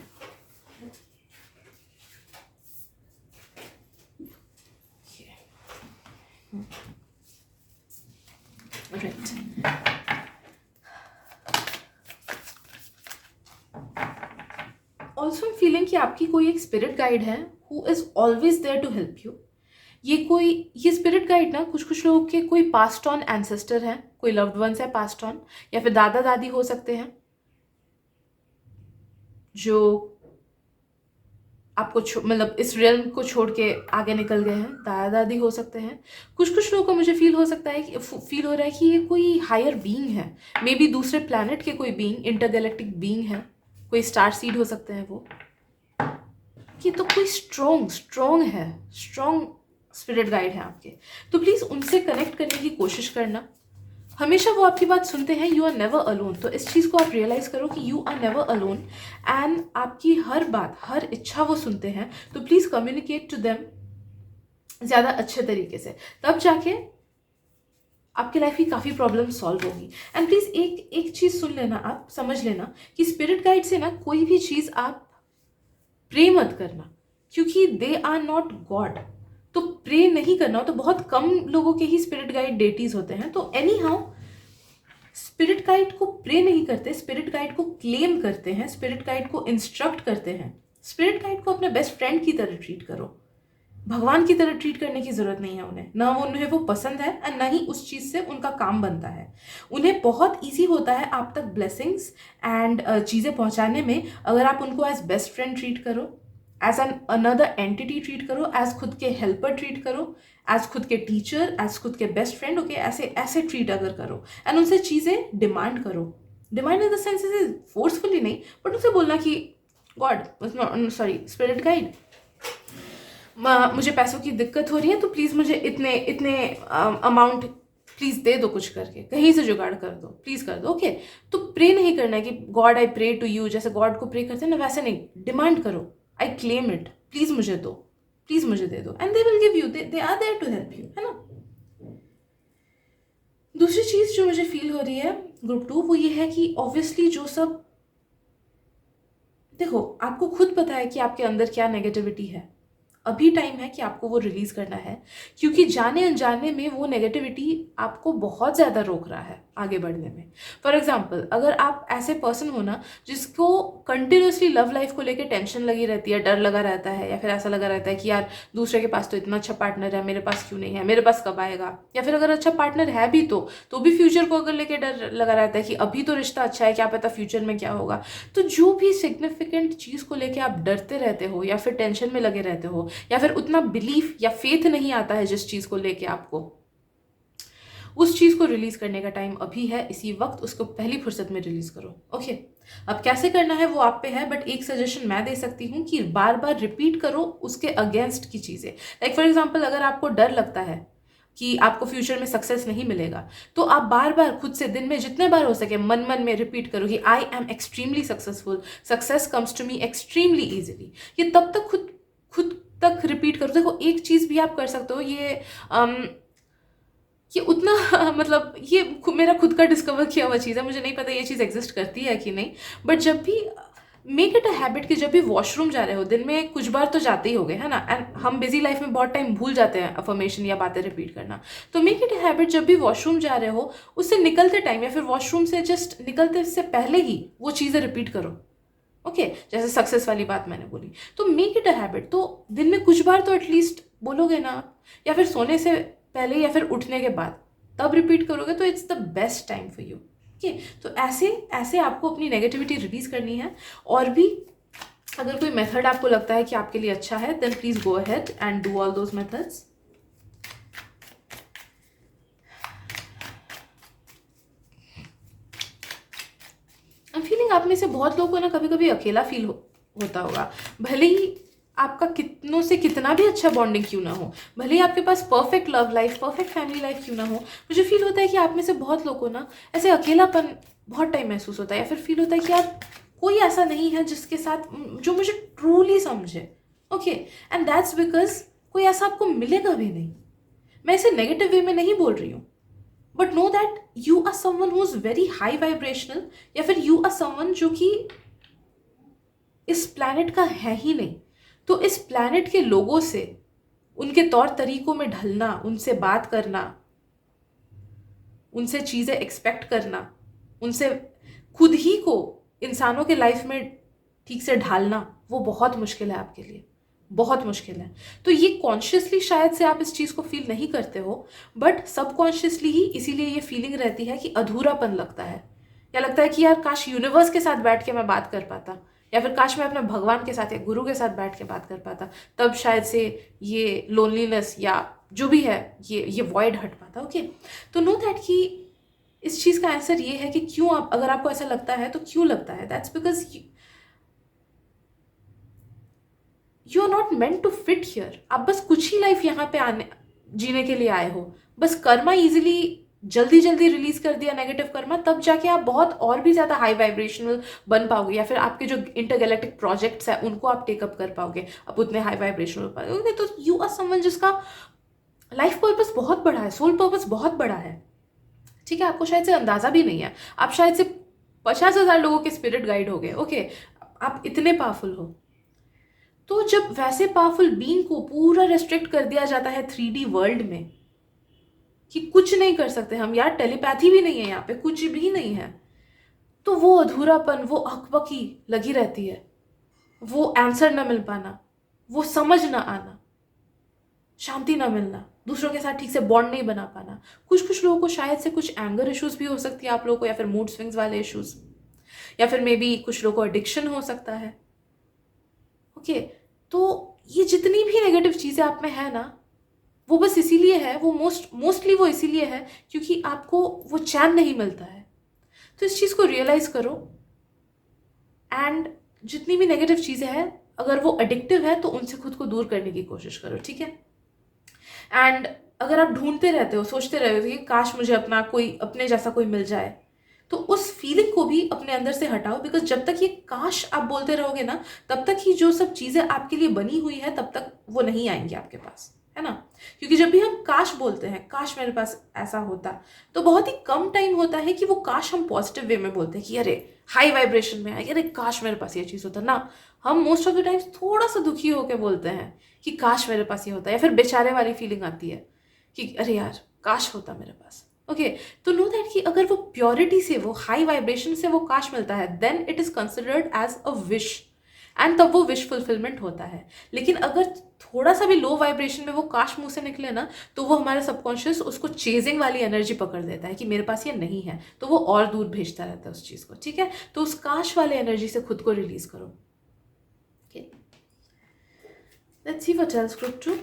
Right. Also am feeling कि आपकी कोई एक स्पिरिट गाइड है who is always there to help you. ये स्पिरिट गाइड ना कुछ लोगों के कोई पास्ट ऑन एंसेस्टर हैं, कोई लव्ड वंस है पास्ट ऑन, या फिर दादा दादी हो सकते हैं जो आपको मतलब इस रियल्म को छोड़ के आगे निकल गए हैं. दादा दादी हो सकते हैं. कुछ लोगों को मुझे फील हो सकता है कि फील हो रहा है कि ये कोई हायर बीइंग है, मे बी दूसरे प्लैनेट के कोई बीइंग, इंटरगैलेक्टिक बीइंग है, कोई स्टार सीड हो सकते हैं वो. कि तो कोई स्ट्रॉन्ग है, स्ट्रॉन्ग स्पिरिट गाइड है आपके. तो प्लीज़ उनसे कनेक्ट करने की कोशिश करना. हमेशा वो आपकी बात सुनते हैं. You are never alone. तो इस चीज़ को आप रियलाइज़ करो कि you are never alone, and आपकी हर बात, हर इच्छा वो सुनते हैं. तो प्लीज़ कम्युनिकेट टू देम ज़्यादा अच्छे तरीके से, तब जाके आपके लाइफ की काफ़ी प्रॉब्लम सॉल्व होगी. एंड प्लीज़ एक चीज़ सुन लेना, आप समझ लेना कि स्पिरिट गाइड से ना कोई भी चीज़ आप प्रे मत करना, क्योंकि दे आर नॉट गॉड. तो प्रे नहीं करना हो तो बहुत कम लोगों के ही स्पिरिट गाइड डेटीज होते हैं. तो एनी हाउ स्पिरिट गाइड को प्रे नहीं करते, स्पिरिट गाइड को क्लेम करते हैं, स्पिरिट गाइड को इंस्ट्रक्ट करते हैं. स्पिरिट गाइड को अपने बेस्ट फ्रेंड की तरह ट्रीट करो. भगवान की तरह ट्रीट करने की जरूरत नहीं है उन्हें. ना उन्हें वो पसंद है और ना ही उस चीज़ से उनका काम बनता है. उन्हें बहुत ईजी होता है आप तक ब्लेसिंग्स एंड चीज़ें पहुंचाने में, अगर आप उनको एज बेस्ट फ्रेंड ट्रीट करो, as an another entity treat करो, एज खुद के हेल्पर ट्रीट करो, एज खुद के टीचर, एज खुद के बेस्ट फ्रेंड. ओके, ऐसे ट्रीट अगर करो एंड उनसे चीज़ें डिमांड करो. Demand in the sense forcefully नहीं, बट उनसे बोलना कि गॉड, सॉरी स्पिरिट गाइड, मुझे पैसों की दिक्कत हो रही है, तो प्लीज़ मुझे इतने अमाउंट प्लीज़ दे दो, कुछ करके कहीं से जुगाड़ कर दो, प्लीज़ कर दो. ओके, तो प्रे नहीं करना है कि God I pray to you, जैसे गॉड को प्रे करते हैं ना, वैसे नहीं. डिमांड करो, आई क्लेम इट, प्लीज़ मुझे दो, प्लीज़ मुझे दे दो, and they will give you. They are there to help you, है ना. दूसरी चीज़ जो मुझे फील हो रही है ग्रुप 2, वो ये है कि ऑब्वियसली जो सब, देखो आपको खुद पता है कि आपके अंदर क्या नेगेटिविटी है, अभी टाइम है कि आपको वो रिलीज करना है, क्योंकि जाने अनजाने में वो नेगेटिविटी आपको बहुत ज़्यादा रोक रहा है आगे बढ़ने में। फॉर एग्जाम्पल, अगर आप ऐसे पर्सन हो ना जिसको कंटिन्यूसली लव लाइफ को लेकर टेंशन लगी रहती है, डर लगा रहता है, या फिर ऐसा लगा रहता है कि यार दूसरे के पास तो इतना अच्छा पार्टनर है, मेरे पास क्यों नहीं है, मेरे पास कब आएगा, या फिर अगर अच्छा पार्टनर है भी तो भी फ्यूचर को अगर लेके डर लगा रहता है कि अभी तो रिश्ता अच्छा है, क्या पता फ्यूचर में क्या होगा। तो जो भी सिग्निफिकेंट चीज़ को लेके आप डरते रहते हो या फिर टेंशन में लगे रहते हो, या फिर उतना बिलीफ या फेथ नहीं आता है जिस चीज़ को लेके आपको, उस चीज़ को रिलीज करने का टाइम अभी है। इसी वक्त उसको पहली फुर्सत में रिलीज करो। ओके, अब कैसे करना है वो आप पे है, बट एक सजेशन मैं दे सकती हूँ कि बार बार रिपीट करो उसके अगेंस्ट की चीज़ें। लाइक फॉर एग्जाम्पल, अगर आपको डर लगता है कि आपको फ्यूचर में सक्सेस नहीं मिलेगा, तो आप बार बार खुद से दिन में जितने बार हो सके मन मन में रिपीट करो कि I am extremely successful, success comes to me extremely easily. ये तब तक खुद खुद तक रिपीट करो। देखो, एक चीज़ भी आप कर सकते हो, ये उतना मतलब ये मेरा खुद का डिस्कवर किया हुआ चीज़ है, मुझे नहीं पता ये चीज़ एग्जिस्ट करती है कि नहीं, बट जब भी मेक इट अ हैबिट कि जब भी वॉशरूम जा रहे हो, दिन में कुछ बार तो जाते ही होगे, है ना, एंड हम बिजी लाइफ में बहुत टाइम भूल जाते हैं अफर्मेशन या बातें रिपीट करना। तो मेक इट अ हैबिट, जब भी वॉशरूम जा रहे हो उससे निकलते टाइम या फिर वॉशरूम से जस्ट निकलते से पहले ही वो चीज़ें रिपीट करो। ओके, जैसे सक्सेस वाली बात मैंने बोली, तो मेक इट अ हैबिट। तो दिन में कुछ बार तो एटलीस्ट बोलोगे ना आप, या फिर सोने से पहले या फिर उठने के बाद तब रिपीट करोगे, तो it's the best time for you. Okay, तो ऐसे ऐसे आपको अपनी नेगेटिविटी रिलीज करनी है। और भी अगर कोई मेथड आपको लगता है कि आपके लिए अच्छा है, then please go ahead and do all those methods. I am feeling आप में से बहुत लोगों को ना कभी कभी अकेला फील होता होगा, भले ही आपका कितनों से कितना भी अच्छा बॉन्डिंग क्यों ना हो, भले ही आपके पास perfect love life, perfect family life क्यों ना हो, मुझे फील होता है कि आप में से बहुत लोगों को ना ऐसे अकेलापन बहुत टाइम महसूस होता है, या फिर फील होता है कि यार कोई ऐसा नहीं है जिसके साथ जो मुझे ट्रूली समझे। ओके, एंड दैट्स बिकॉज कोई ऐसा आपको मिलेगा भी नहीं। मैं इसे नेगेटिव वे में नहीं बोल रही हूँ, but know that you are someone who is very high vibrational, या फिर यू आर समवन जो कि इस प्लैनेट का है ही नहीं। तो इस प्लैनेट के लोगों से, उनके तौर तरीकों में ढलना, उनसे बात करना, उनसे चीज़ें एक्सपेक्ट करना, उनसे खुद ही को इंसानों के लाइफ में ठीक से ढालना, वो बहुत मुश्किल है आपके लिए, बहुत मुश्किल है। तो ये कॉन्शियसली शायद से आप इस चीज़ को फील नहीं करते हो, बट सबकॉन्शियसली ही इसीलिए ये फीलिंग रहती है कि अधूरापन लगता है, या लगता है कि यार काश यूनिवर्स के साथ बैठ के मैं बात कर पाता, या फिर काश मैं अपने भगवान के साथ या गुरु के साथ बैठ के बात कर पाता, तब शायद से ये लोनलीनेस या जो भी है ये वॉइड हट पाता। ओके, तो नो दैट कि इस चीज़ का आंसर ये है कि क्यों आप, अगर आपको ऐसा लगता है तो क्यों लगता है, that's because you are not meant to fit here. आप बस कुछ ही लाइफ यहाँ पे जीने के लिए आए हो। बस कर्मा इजीली जल्दी जल्दी रिलीज कर दिया, नेगेटिव कर्मा, तब जाके आप बहुत और भी ज़्यादा हाई वाइब्रेशनल बन पाओगे, या फिर आपके जो इंटरगैलेक्टिक प्रोजेक्ट्स है उनको आप टेकअप कर पाओगे, आप उतने हाई वाइब्रेशनल पाओगे। तो यू आर समवन जिसका लाइफ पर्पस बहुत बड़ा है, सोल पर्पस बहुत बड़ा है। ठीक है, आपको शायद से अंदाजा भी नहीं है, आप शायद से 50,000 लोगों के स्पिरिट गाइड हो गए। ओके, आप इतने पावरफुल हो। तो जब वैसे पावरफुल बीइंग को पूरा रेस्ट्रिक्ट कर दिया जाता है 3D वर्ल्ड में कि कुछ नहीं कर सकते हम, यार टेलीपैथी भी नहीं है यहाँ पे, कुछ भी नहीं है, तो वो अधूरापन, वो अकबकी लगी रहती है, वो आंसर ना मिल पाना, वो समझ ना आना, शांति ना मिलना, दूसरों के साथ ठीक से बॉन्ड नहीं बना पाना। कुछ लोगों को शायद से कुछ एंगर इश्यूज भी हो सकती है आप लोगों को, या फिर मूड स्विंग्स वाले इश्यूज, या फिर मे बी कुछ लोगों को एडिक्शन हो सकता है। ओके, तो ये जितनी भी नेगेटिव चीज़ें आप में है ना, वो बस इसीलिए है, वो मोस्टली वो इसीलिए है क्योंकि आपको वो चैन नहीं मिलता है। तो इस चीज़ को रियलाइज करो, एंड जितनी भी नेगेटिव चीज़ें हैं, अगर वो एडिक्टिव है तो उनसे खुद को दूर करने की कोशिश करो। ठीक है, एंड अगर आप ढूंढते रहते हो, सोचते रहते हो कि काश मुझे अपने जैसा कोई मिल जाए, तो उस फीलिंग को भी अपने अंदर से हटाओ, बिकॉज जब तक ये काश आप बोलते रहोगे ना, तब तक ही जो सब चीज़ें आपके लिए बनी हुई है तब तक वो नहीं आएंगी आपके पास। है ना। क्योंकि जब भी हम काश बोलते हैं, काश मेरे पास ऐसा होता, तो बहुत ही कम टाइम होता है कि वो काश हम पॉजिटिव वे में बोलते हैं कि अरे हाई वाइब्रेशन में है, अरे काश मेरे पास ये चीज़ होता ना। हम मोस्ट ऑफ द टाइम्स थोड़ा सा दुखी होकर बोलते हैं कि काश मेरे पास ये होता, या फिर बेचारे वाली फीलिंग आती है कि अरे यार काश होता मेरे पास। ओके, तो नो दैट कि अगर वो प्योरिटी से, वो हाई वाइब्रेशन से वो काश मिलता है, then it is considered as a wish, and तब वो विश फुलफिलमेंट होता है। लेकिन अगर थोड़ा सा भी लो वाइब्रेशन में वो काश मुंह से निकले ना, तो वो हमारा सबकॉन्शियस उसको चेजिंग वाली एनर्जी पकड़ देता है कि मेरे पास ये नहीं है, तो वो और दूर भेजता रहता है उस चीज़ को। ठीक है, तो उस काश वाले एनर्जी से खुद को रिलीज करो। Okay, let's see what else group 2।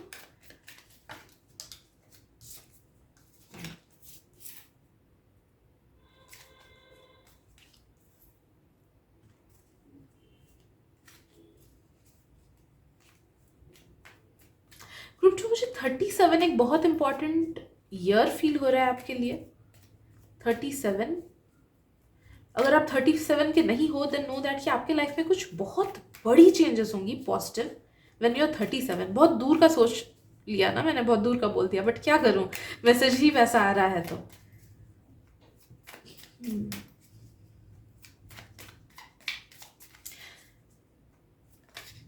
Group 2, मुझे 37 एक बहुत इंपॉर्टेंट ईयर फील हो रहा है आपके लिए। 37, अगर आप 37 के नहीं हो, देन नो दैट कि आपके लाइफ में कुछ बहुत बड़ी चेंजेस होंगी पॉजिटिव व्हेन यू आर 37। बहुत दूर का सोच लिया ना मैंने, बहुत दूर का बोल दिया, बट क्या करूं, मैसेज ही वैसा आ रहा है। तो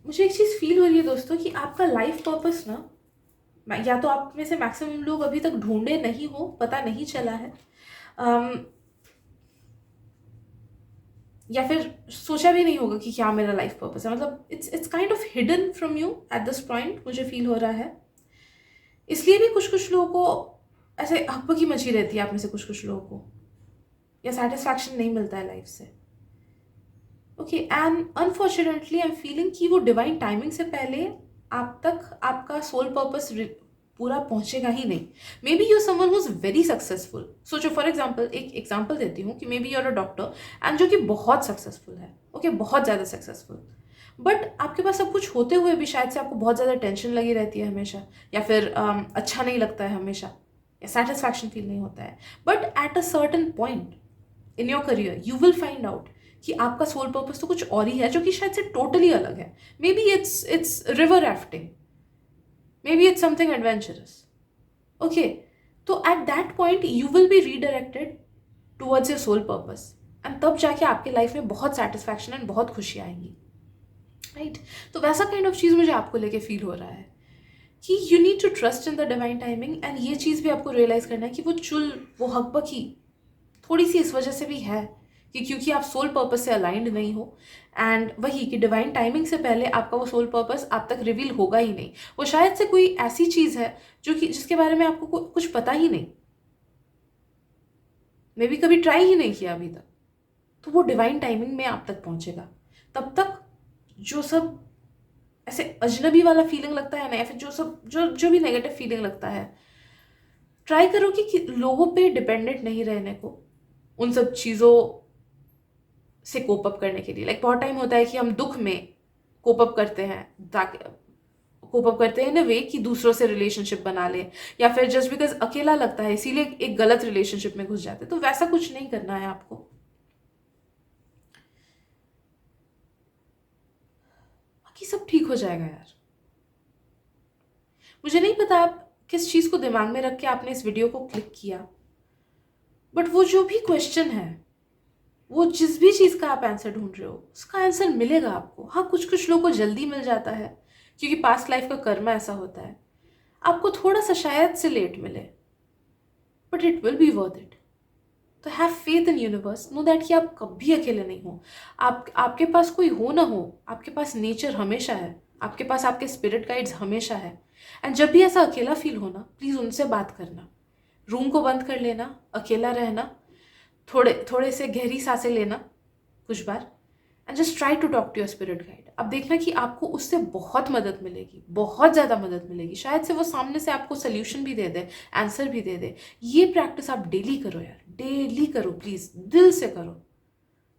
मुझे एक चीज़ फील हो रही है दोस्तों कि आपका लाइफ पर्पस ना, या तो आप में से मैक्सिमम लोग अभी तक ढूंढे नहीं हो, पता नहीं चला है, या फिर सोचा भी नहीं होगा कि क्या मेरा लाइफ पर्पस है। मतलब it's kind of hidden from you at this point, मुझे फील हो रहा है। इसलिए भी कुछ कुछ लोगों को ऐसे हकबकी मची रहती है आप में से कुछ कुछ लोगों को, या सेटिस्फैक्शन नहीं मिलता है लाइफ से। Okay, and unfortunately I am feeling कि वो डिवाइन टाइमिंग से पहले आप तक आपका सोल पर्पस पूरा पहुंचेगा ही नहीं। May be you someone who is very successful. सोचो फॉर एग्जाम्पल, एक एग्जाम्पल देती हूँ कि may be you're a doctor and जो कि बहुत सक्सेसफुल है, ओके, बहुत ज़्यादा सक्सेसफुल, बट आपके पास सब कुछ होते हुए भी शायद से आपको बहुत ज़्यादा टेंशन लगी रहती है हमेशा, या फिर अच्छा नहीं लगता है हमेशा, या सेटिस्फैक्शन फील नहीं होता है। But at a certain point in your career you will find out कि आपका सोल पर्पस तो कुछ और ही है, जो कि शायद से टोटली अलग है। Maybe it's river rafting, maybe it's something adventurous. Okay, तो at that point you will be redirected towards your soul purpose, and तब जाके आपके लाइफ में बहुत सेटिस्फैक्शन एंड बहुत खुशियाँ आएंगी, राइट। तो वैसा काइंड ऑफ चीज़ मुझे आपको लेके फील हो रहा है कि you need to trust in the divine timing, and ये चीज़ भी आपको रियलाइज़ करना है कि वो चुल, वो हकबकी थोड़ी सी इस वजह से भी है कि क्योंकि आप सोल पर्पस से अलाइंड नहीं हो, एंड वही कि डिवाइन टाइमिंग से पहले आपका वो सोल पर्पस आप तक रिवील होगा ही नहीं। वो शायद से कोई ऐसी चीज़ है जो कि जिसके बारे में आपको कुछ पता ही नहीं, मे बी कभी ट्राई ही नहीं किया अभी तक, तो वो डिवाइन टाइमिंग में आप तक पहुंचेगा। तब तक जो सब ऐसे अजनबी वाला फीलिंग लगता है ना, या फिर जो सब जो भी नेगेटिव फीलिंग लगता है, ट्राई करो कि लोगों पे डिपेंडेंट नहीं रहने को, उन सब चीज़ों से कोप अप करने के लिए। लाइक बहुत टाइम होता है कि हम दुख में कोप अप करते हैं, ताकि कोप अप करते हैं इन अ वे कि दूसरों से रिलेशनशिप बना लें, या फिर जस्ट बिकॉज अकेला लगता है इसीलिए एक गलत रिलेशनशिप में घुस जाते हैं। तो वैसा कुछ नहीं करना है आपको। बाकी सब ठीक हो जाएगा यार। मुझे नहीं पता आप किस चीज़ को दिमाग में रख के आपने इस वीडियो को क्लिक किया, बट वो जो भी क्वेश्चन है, वो जिस भी चीज़ का आप आंसर ढूंढ रहे हो, उसका आंसर मिलेगा आपको। हाँ, कुछ कुछ लोगों को जल्दी मिल जाता है क्योंकि पास्ट लाइफ का कर्मा ऐसा होता है। आपको थोड़ा सा शायद से लेट मिले, but it will be worth it. तो have faith in universe, know that कि आप कभी अकेले नहीं हो। आपके पास कोई हो ना हो, आपके पास नेचर हमेशा है, आपके पास आपके स्पिरिट गाइड्स हमेशा है। एंड जब भी ऐसा अकेला फील हो ना, प्लीज़ उनसे बात करना, रूम को बंद कर लेना, अकेला रहना, थोड़े थोड़े से गहरी सांसें लेना कुछ बार, and just try to talk to your spirit guide. अब देखना कि आपको उससे बहुत मदद मिलेगी, बहुत ज़्यादा मदद मिलेगी। शायद से वो सामने से आपको सोल्यूशन भी दे दे, आंसर भी दे दे। ये प्रैक्टिस आप डेली करो यार, डेली करो प्लीज़, दिल से करो,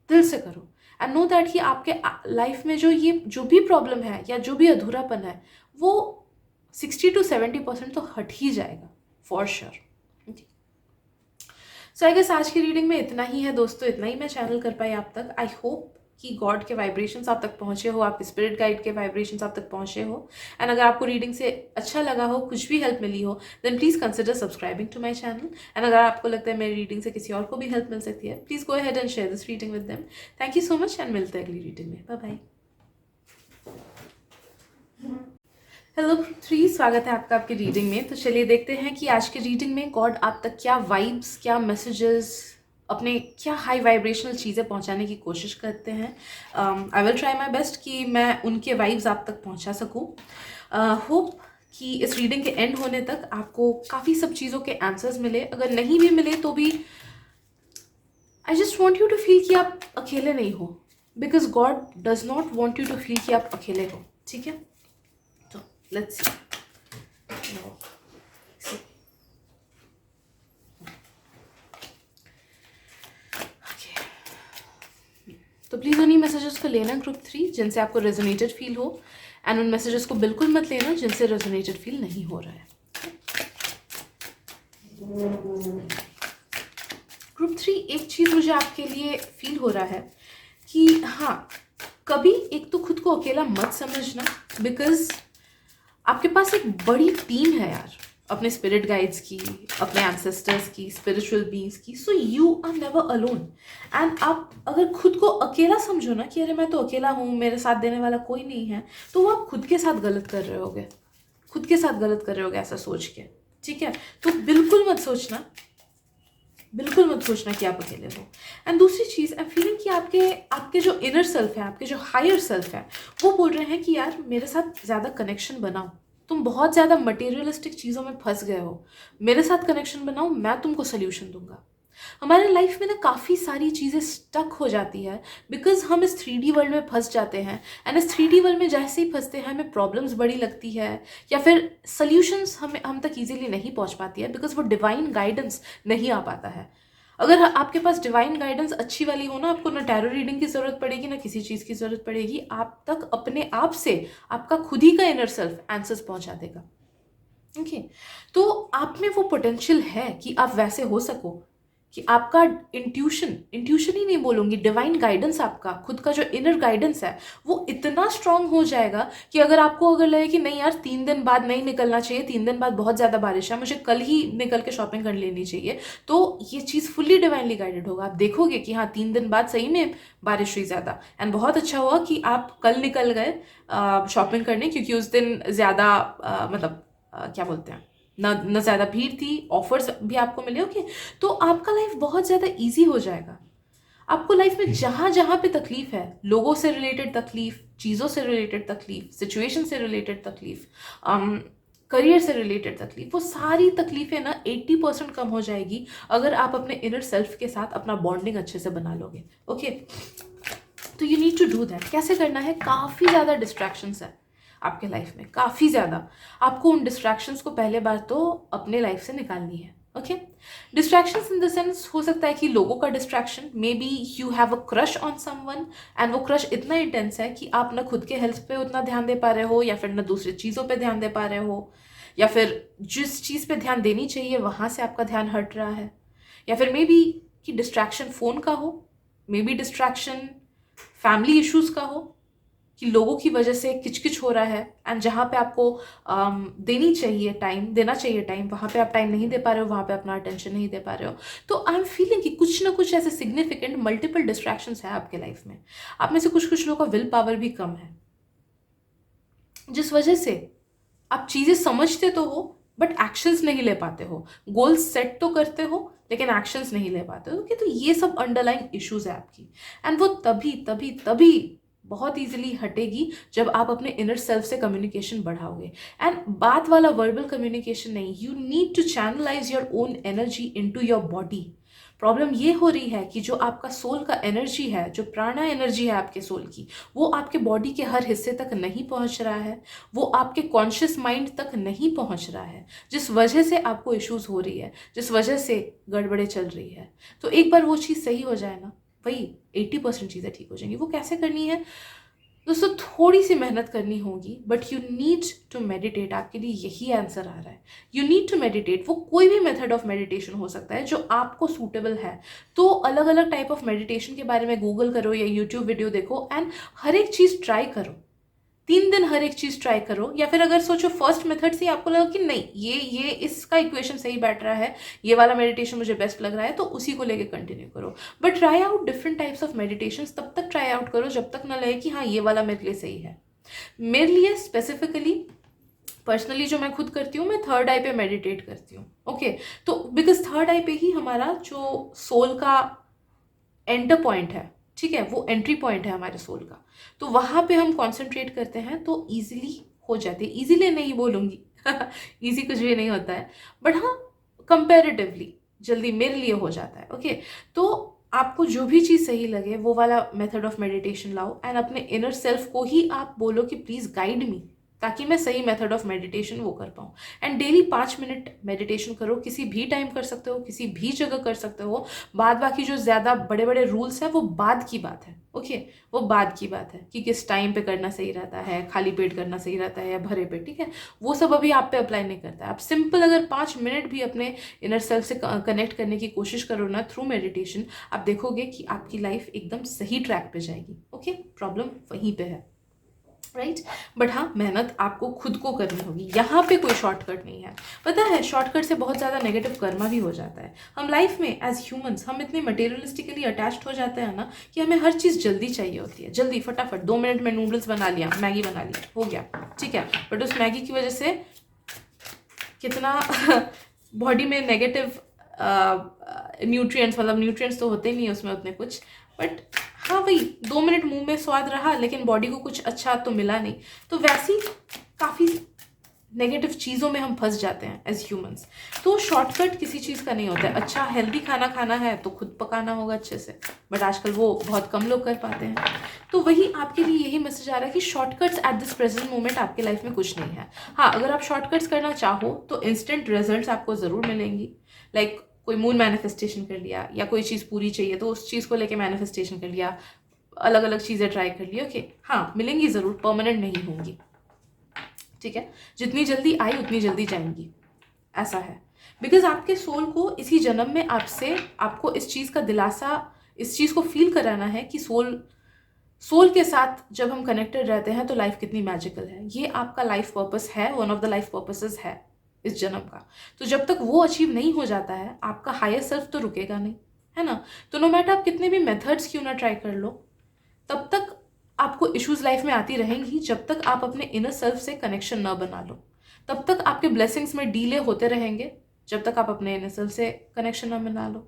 दिल से करो। एंड नो दैट कि आपके लाइफ में जो भी प्रॉब्लम है या जो भी अधूरापन है, वो 60-70% तो हट ही जाएगा for sure. So I guess आज की रीडिंग में इतना ही है दोस्तों, इतना ही मैं चैनल कर पाई आप तक। आई होप कि गॉड के वाइब्रेशंस आप तक पहुँचे हो, आपके स्पिरिट गाइड के वाइब्रेशंस आप तक पहुँचे हो। एंड अगर आपको रीडिंग से अच्छा लगा हो, कुछ भी हेल्प मिली हो, then please consider subscribing to my channel. And अगर आपको लगता है मेरी रीडिंग से किसी और को भी हेल्प मिल सकती है, please go ahead and share this reading with them. Thank you so much and मिलते हैं अगली रीडिंग में। Bye bye. हेलो 3, स्वागत है आपका आपकी रीडिंग में। तो चलिए देखते हैं कि आज की रीडिंग में गॉड आप तक क्या वाइब्स, क्या मैसेजेस, अपने क्या हाई वाइब्रेशनल चीज़ें पहुंचाने की कोशिश करते हैं। I will try my best कि मैं उनके वाइब्स आप तक पहुंचा सकूं। होप कि इस रीडिंग के एंड होने तक आपको काफ़ी सब चीज़ों के आंसर्स मिले। अगर नहीं भी मिले तो भी I just want you to feel कि आप अकेले नहीं हो, because God does not want you to feel कि आप अकेले हो। ठीक है, तो लेट्स सी। तो प्लीज़ उन्हीं मैसेजेस को लेना ग्रुप 3 जिनसे आपको रेजोनेटेड फील हो, एंड उन मैसेजेस को बिल्कुल मत लेना जिनसे रेजोनेटेड फील नहीं हो रहा है। ग्रुप 3, एक चीज़ मुझे आपके लिए फील हो रहा है कि हाँ, कभी एक तो खुद को अकेला मत समझना, बिकॉज आपके पास एक बड़ी टीम है यार, अपने स्पिरिट गाइड्स की, अपने एंसेस्टर्स की, स्पिरिचुअल बीइंग्स की। So you are never alone. And आप अगर खुद को अकेला समझो ना कि अरे मैं तो अकेला हूँ, मेरे साथ देने वाला कोई नहीं है, तो वो आप खुद के साथ गलत कर रहे होगे, खुद के साथ गलत कर रहे होगे ऐसा सोच के। ठीक है, तो बिल्कुल मत सोचना, बिल्कुल मत सोचना कि आप अकेले हो। एंड दूसरी चीज़, आई फीलिंग कि आपके जो इनर सेल्फ है, आपके जो हायर सेल्फ है, वो बोल रहे हैं कि यार मेरे साथ ज़्यादा कनेक्शन बनाओ, तुम बहुत ज़्यादा मटेरियलिस्टिक चीज़ों में फंस गए हो, मेरे साथ कनेक्शन बनाओ, मैं तुमको सोल्यूशन दूंगा। हमारे लाइफ में ना काफ़ी सारी चीज़ें स्टक हो जाती है बिकॉज हम इस 3D वर्ल्ड में फंस जाते हैं। एंड इस 3D वर्ल्ड में जैसे ही फंसते हैं हमें प्रॉब्लम्स बड़ी लगती है, या फिर सल्यूशंस हम तक इजीली नहीं पहुंच पाती है बिकॉज वो डिवाइन गाइडेंस नहीं आ पाता है। अगर आपके पास डिवाइन गाइडेंस अच्छी वाली हो ना, आपको ना टैरो रीडिंग की ज़रूरत पड़ेगी, ना किसी चीज़ की ज़रूरत पड़ेगी, आप तक अपने आप से आपका खुद ही का इनर सेल्फ आंसर्स पहुंचा देगा। ओके, तो आप में वो पोटेंशियल है कि आप वैसे हो सको, कि आपका इंट्यूशन ही नहीं बोलूंगी, डिवाइन गाइडेंस, आपका खुद का जो इनर गाइडेंस है वो इतना स्ट्रांग हो जाएगा कि अगर लगे कि नहीं यार 3 दिन बाद नहीं निकलना चाहिए, 3 दिन बाद बहुत ज़्यादा बारिश है, मुझे कल ही निकल के शॉपिंग कर लेनी चाहिए, तो ये चीज़ फुल्ली डिवाइनली गाइडेड होगा। आप देखोगे कि हाँ 3 दिन बाद सही में बारिश हुई ज़्यादा, एंड बहुत अच्छा हुआ कि आप कल निकल गए शॉपिंग करने, क्योंकि उस दिन ज़्यादा क्या बोलते हैं, न ज़्यादा भीड़ थी, ऑफर्स भी आपको मिले। ओके, तो आपका लाइफ बहुत ज़्यादा इजी हो जाएगा। आपको लाइफ में जहाँ जहाँ पे तकलीफ है, लोगों से रिलेटेड तकलीफ, चीज़ों से रिलेटेड तकलीफ, सिचुएशन से रिलेटेड तकलीफ, करियर से रिलेटेड तकलीफ, वो सारी तकलीफें ना 80% कम हो जाएगी अगर आप अपने इनर सेल्फ के साथ अपना बॉन्डिंग अच्छे से बना लोगे। ओके, तो you need to do that. कैसे करना है? काफ़ी ज़्यादा डिस्ट्रैक्शंस है आपके लाइफ में, काफ़ी ज़्यादा। आपको उन डिस्ट्रैक्शंस को पहले बार तो अपने लाइफ से निकालनी है। Okay, distractions in the sense हो सकता है कि लोगों का distraction, may be you have a crush on someone and वो क्रश इतना इंटेंस है कि आप ना खुद के हेल्थ पे उतना ध्यान दे पा रहे हो, या फिर ना दूसरी चीज़ों पे ध्यान दे पा रहे हो, या फिर जिस चीज़ पे ध्यान देनी चाहिए वहाँ से आपका ध्यान हट रहा है, या फिर मे बी कि डिस्ट्रैक्शन फ़ोन का हो, may be distraction family issues का हो, कि लोगों की वजह से किचकिच हो रहा है, एंड जहाँ पे आपको देना चाहिए टाइम, वहाँ पे आप टाइम नहीं दे पा रहे हो, वहाँ पे अपना अटेंशन नहीं दे पा रहे हो। तो आई एम फीलिंग कि कुछ ना कुछ ऐसे सिग्निफिकेंट मल्टीपल डिस्ट्रैक्शंस है आपके लाइफ में। आप में से कुछ लोगों का विल पावर भी कम है, जिस वजह से आप चीज़ें समझते तो हो बट एक्शंस नहीं ले पाते हो, गोल्स सेट तो करते हो लेकिन एक्शंस नहीं ले पाते हो। तो ये सब अंडरलाइंग इश्यूज है आपकी, एंड वो तभी तभी तभी बहुत इजीली हटेगी जब आप अपने इनर सेल्फ से कम्युनिकेशन बढ़ाओगे। एंड बात वाला वर्बल कम्युनिकेशन नहीं, you need to channelize your own energy into your body. Problem ये हो रही है कि जो आपका सोल का एनर्जी है, जो प्राणा एनर्जी है आपके सोल की, वो आपके बॉडी के हर हिस्से तक नहीं पहुंच रहा है, वो आपके कॉन्शियस माइंड तक नहीं पहुंच रहा है, जिस वजह से आपको इश्यूज हो रही है, जिस वजह से गड़बड़े चल रही है। तो एक बार वो चीज़ सही हो जाए ना, वही 80% चीज़ें ठीक हो जाएंगी। वो कैसे करनी है? दोस्तों थोड़ी सी मेहनत करनी होगी, but you need to meditate. आपके लिए यही आंसर आ रहा है, यू नीड टू मेडिटेट। वो कोई भी मेथड ऑफ मेडिटेशन हो सकता है जो आपको सूटेबल है। तो अलग अलग टाइप ऑफ मेडिटेशन के बारे में गूगल करो या यूट्यूब वीडियो देखो एंड हर एक चीज़ ट्राई करो। 3 दिन हर एक चीज ट्राई करो, या फिर अगर सोचो फर्स्ट मेथड से आपको लगा कि नहीं ये इसका इक्वेशन सही बैठ रहा है, ये वाला मेडिटेशन मुझे बेस्ट लग रहा है, तो उसी को लेके कंटिन्यू करो। But try out different types of meditation, तब तक ट्राई आउट करो जब तक ना लगे कि हाँ ये वाला मेरे लिए सही है। मेरे लिए स्पेसिफिकली पर्सनली जो मैं खुद करती हूँ, मैं थर्ड आई पे मेडिटेट करती हूँ। ओके, तो बिकॉज थर्ड आई पे ही हमारा जो सोल का एंटर पॉइंट है, ठीक है, वो एंट्री पॉइंट है हमारे सोल का, तो वहाँ पे हम कॉन्सेंट्रेट करते हैं तो ईजिली हो जाते हैं। ईजिली नहीं बोलूँगी ईजी कुछ भी नहीं होता है, बट हाँ कंपेरेटिवली जल्दी मेरे लिए हो जाता है। ओके, तो आपको जो भी चीज़ सही लगे वो वाला मेथड ऑफ मेडिटेशन लाओ एंड अपने इनर सेल्फ को ही आप बोलो कि प्लीज़ गाइड मी, ताकि मैं सही मेथड ऑफ मेडिटेशन वो कर पाऊँ। एंड डेली 5 मिनट मेडिटेशन करो, किसी भी टाइम कर सकते हो, किसी भी जगह कर सकते हो। बाद बाकी जो ज़्यादा बड़े बड़े रूल्स हैं वो बाद की बात है। ओके, वो बाद की बात है कि किस टाइम पे करना सही रहता है, खाली पेट करना सही रहता है या भरे पेट, ठीक है, वो सब अभी आप पे अप्लाई नहीं करता है। आप सिंपल अगर 5 मिनट भी अपने इनर सेल्फ से कनेक्ट करने की कोशिश करो ना थ्रू मेडिटेशन, आप देखोगे कि आपकी लाइफ एकदम सही ट्रैक पे जाएगी। ओके, प्रॉब्लम वहीं पे है, राइट। बट हाँ, मेहनत आपको खुद को करनी होगी, यहाँ पे कोई शॉर्टकट नहीं है। पता है, शॉर्टकट से बहुत ज़्यादा नेगेटिव कर्मा भी हो जाता है। हम लाइफ में एज ह्यूमंस हम इतने मटेरियलिस्टिकली अटैच्ड हो जाते हैं ना कि हमें हर चीज़ जल्दी चाहिए होती है, जल्दी फटाफट 2 मिनट में नूडल्स बना लिया, मैगी बना लिया, हो गया, ठीक है। बट उस मैगी की वजह से कितना बॉडी में नेगेटिव न्यूट्रिएंट्स, मतलब न्यूट्रिएंट्स तो होते नहीं है उसमें उतने कुछ, बट हाँ वही 2 मिनट मुंह में स्वाद रहा लेकिन बॉडी को कुछ अच्छा तो मिला नहीं। तो वैसी काफ़ी नेगेटिव चीज़ों में हम फंस जाते हैं एज ह्यूमंस। तो शॉर्टकट किसी चीज़ का नहीं होता है। अच्छा हेल्दी खाना खाना है तो खुद पकाना होगा अच्छे से, बट आजकल वो बहुत कम लोग कर पाते हैं। तो वही आपके लिए यही मैसेज आ रहा है कि shortcuts eight this present moment आपके लाइफ में कुछ नहीं है। हाँ, अगर आप शॉर्टकट्स करना चाहो तो इंस्टेंट रिजल्ट्स आपको ज़रूर मिलेंगी। लाइक कोई मून मैनिफेस्टेशन कर लिया, या कोई चीज़ पूरी चाहिए तो उस चीज़ को लेके मैनिफेस्टेशन कर लिया, अलग अलग चीज़ें ट्राई कर ली, ओके, हाँ मिलेंगी ज़रूर, परमानेंट नहीं होंगी, ठीक है। जितनी जल्दी आई उतनी जल्दी जाएंगी, ऐसा है। बिकॉज आपके सोल को इसी जन्म में आपको इस चीज़ का दिलासा, इस चीज़ को फील कराना है कि सोल के साथ जब हम कनेक्टेड रहते हैं तो लाइफ कितनी मैजिकल है। ये आपका लाइफ पर्पस है, one of the life purposes है इस जन्म का। तो जब तक वो अचीव नहीं हो जाता है आपका हायर सेल्फ तो रुकेगा नहीं, है ना। तो नो मैटर आप कितने भी मेथड्स क्यों ना ट्राई कर लो, तब तक आपको इश्यूज लाइफ में आती रहेंगी जब तक आप अपने इनर सेल्फ से कनेक्शन ना बना लो। तब तक आपके ब्लेसिंग्स में डीले होते रहेंगे जब तक आप अपने इनर सेल्फ से कनेक्शन ना बना लो,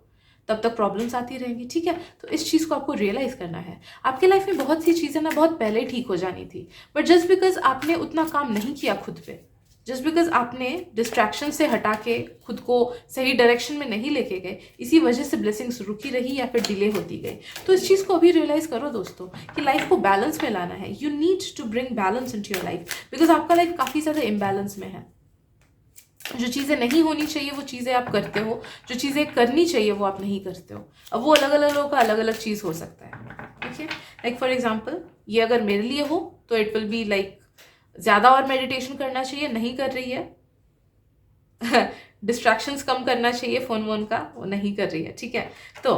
तब तक प्रॉब्लम्स आती रहेंगी, ठीक है। तो इस चीज़ को आपको रियलाइज करना है। आपके लाइफ में बहुत सी चीज़ें ना बहुत पहले ही ठीक हो जानी थी, बट जस्ट बिकॉज आपने उतना काम नहीं किया खुद पे, जस्ट बिकॉज आपने डिस्ट्रैक्शन से हटा के खुद को सही डायरेक्शन में नहीं लेके गए, इसी वजह से ब्लेसिंग्स रुकी रही या फिर डिले होती गई। तो इस चीज़ को अभी रियलाइज करो दोस्तों कि लाइफ को बैलेंस में लाना है। You need to bring balance into your life, because आपका लाइफ काफ़ी ज़्यादा इम्बैलेंस में है। जो चीज़ें नहीं होनी चाहिए वो चीज़ें आप करते हो, जो चीज़ें करनी चाहिए वो आप नहीं करते हो। अब वो अलग अलग लोगों का अलग अलग चीज़ हो सकता है, ठीक है। लाइक फॉर एग्जाम्पल, ये अगर मेरे लिए हो तो इट विल बी लाइक ज़्यादा और मेडिटेशन करना चाहिए, नहीं कर रही है डिस्ट्रैक्शंस कम करना चाहिए, फ़ोन वोन का, वो नहीं कर रही है, ठीक है। तो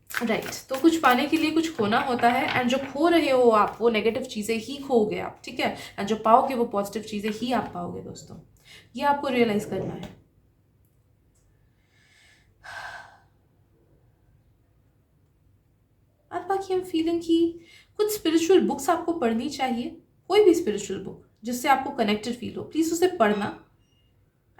राइट, तो कुछ पाने के लिए कुछ खोना होता है, एंड जो खो रहे हो आप वो नेगेटिव चीज़ें ही खोगे आप, ठीक है। एंड जो पाओगे वो पॉजिटिव चीज़ें ही आप पाओगे दोस्तों, ये आपको रियलाइज करना है। और बाकी हम फीलिंग की कुछ स्पिरिचुअल बुक्स आपको पढ़नी चाहिए, कोई भी स्पिरिचुअल बुक जिससे आपको कनेक्टेड फील हो, प्लीज़ उसे पढ़ना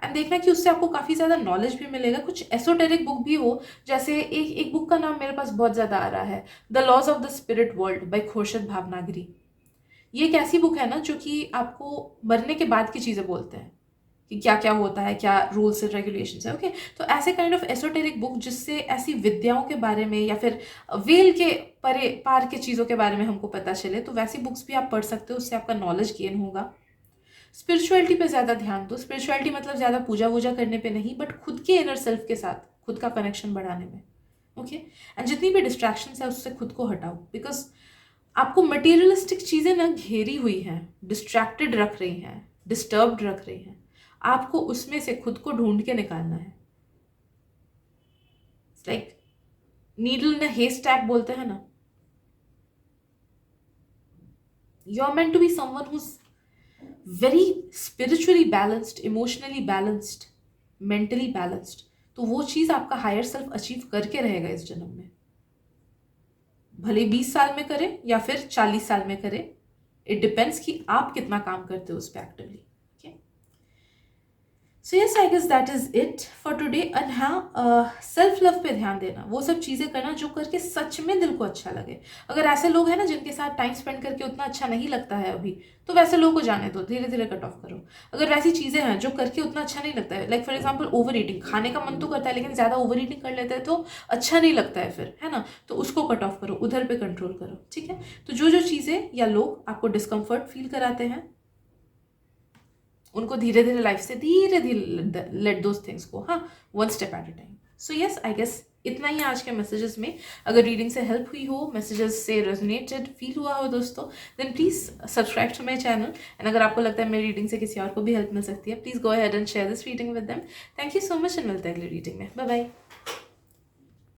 एंड देखना कि उससे आपको काफ़ी ज़्यादा नॉलेज भी मिलेगा। कुछ एसोटेरिक बुक भी हो, जैसे एक बुक का नाम मेरे पास बहुत ज़्यादा आ रहा है, the laws of the spirit world by Khursheed Bhavnagri. ये एक ऐसी बुक है ना जो कि आपको मरने के बाद की चीज़ें बोलते हैं कि क्या क्या होता है, क्या रूल्स एंड रेगुलेशंस है, ओके। तो ऐसे काइंड ऑफ एसोटेरिक बुक जिससे ऐसी विद्याओं के बारे में या फिर वेल के परे पार के चीज़ों के बारे में हमको पता चले, तो वैसी बुक्स भी आप पढ़ सकते हो, उससे आपका नॉलेज गेन होगा। स्पिरिचुअलिटी पे ज़्यादा ध्यान दो। स्पिरिचुअलिटी मतलब ज़्यादा पूजा वूजा करने पे नहीं, बट खुद के इनर सेल्फ के साथ खुद का कनेक्शन बढ़ाने में, ओके। एंड जितनी भी डिस्ट्रैक्शंस है उससे खुद को हटाओ, बिकॉज आपको मटेरियलिस्टिक चीज़ें ना घेरी हुई हैं, डिस्ट्रैक्टेड रख रही हैं, डिस्टर्ब्ड रख रही हैं। आपको उसमें से खुद को ढूंढ के निकालना है। Like needle in haystack बोलते हैं ना। You are meant to be someone whose very spiritually balanced, emotionally balanced, mentally balanced. तो वो चीज़ आपका हायर सेल्फ अचीव करके रहेगा इस जन्म में, भले 20 साल में करे या फिर 40 साल में करे। इट डिपेंड्स कि आप कितना काम करते हो उस पर actively. So yes, I guess that is it for today. And हाँ, सेल्फ लव पे ध्यान देना, वो सब चीज़ें करना जो करके सच में दिल को अच्छा लगे। अगर ऐसे लोग हैं ना जिनके साथ टाइम स्पेंड करके उतना अच्छा नहीं लगता है अभी, तो वैसे लोगों को जाने दो, धीरे धीरे कट ऑफ करो। अगर वैसी चीज़ें हैं जो करके उतना अच्छा नहीं लगता है, like for example over eating, खाने का मन तो करता है लेकिन ज़्यादा ओवर ईटिंग कर लेते हैं तो अच्छा नहीं लगता है फिर, है ना, तो उसको कट ऑफ करो, उधर पे कंट्रोल करो, ठीक है। तो जो जो चीज़ें या लोग आपको डिस्कम्फर्ट फील कराते हैं, उनको धीरे धीरे लाइफ से धीरे धीरे लेट दोज थिंग्स को, हाँ, one step at a time. So yes, I guess इतना ही आज के मैसेजेस में। अगर रीडिंग से हेल्प हुई हो, मैसेजेस से रेजोनेटेड फील हुआ हो दोस्तों, then please subscribe to my channel. And अगर आपको लगता है मेरी रीडिंग से किसी और को भी हेल्प मिल सकती है, please go ahead and share this reading with them. Thank you so much and मिलते हैं अगली रीडिंग में। Bye bye.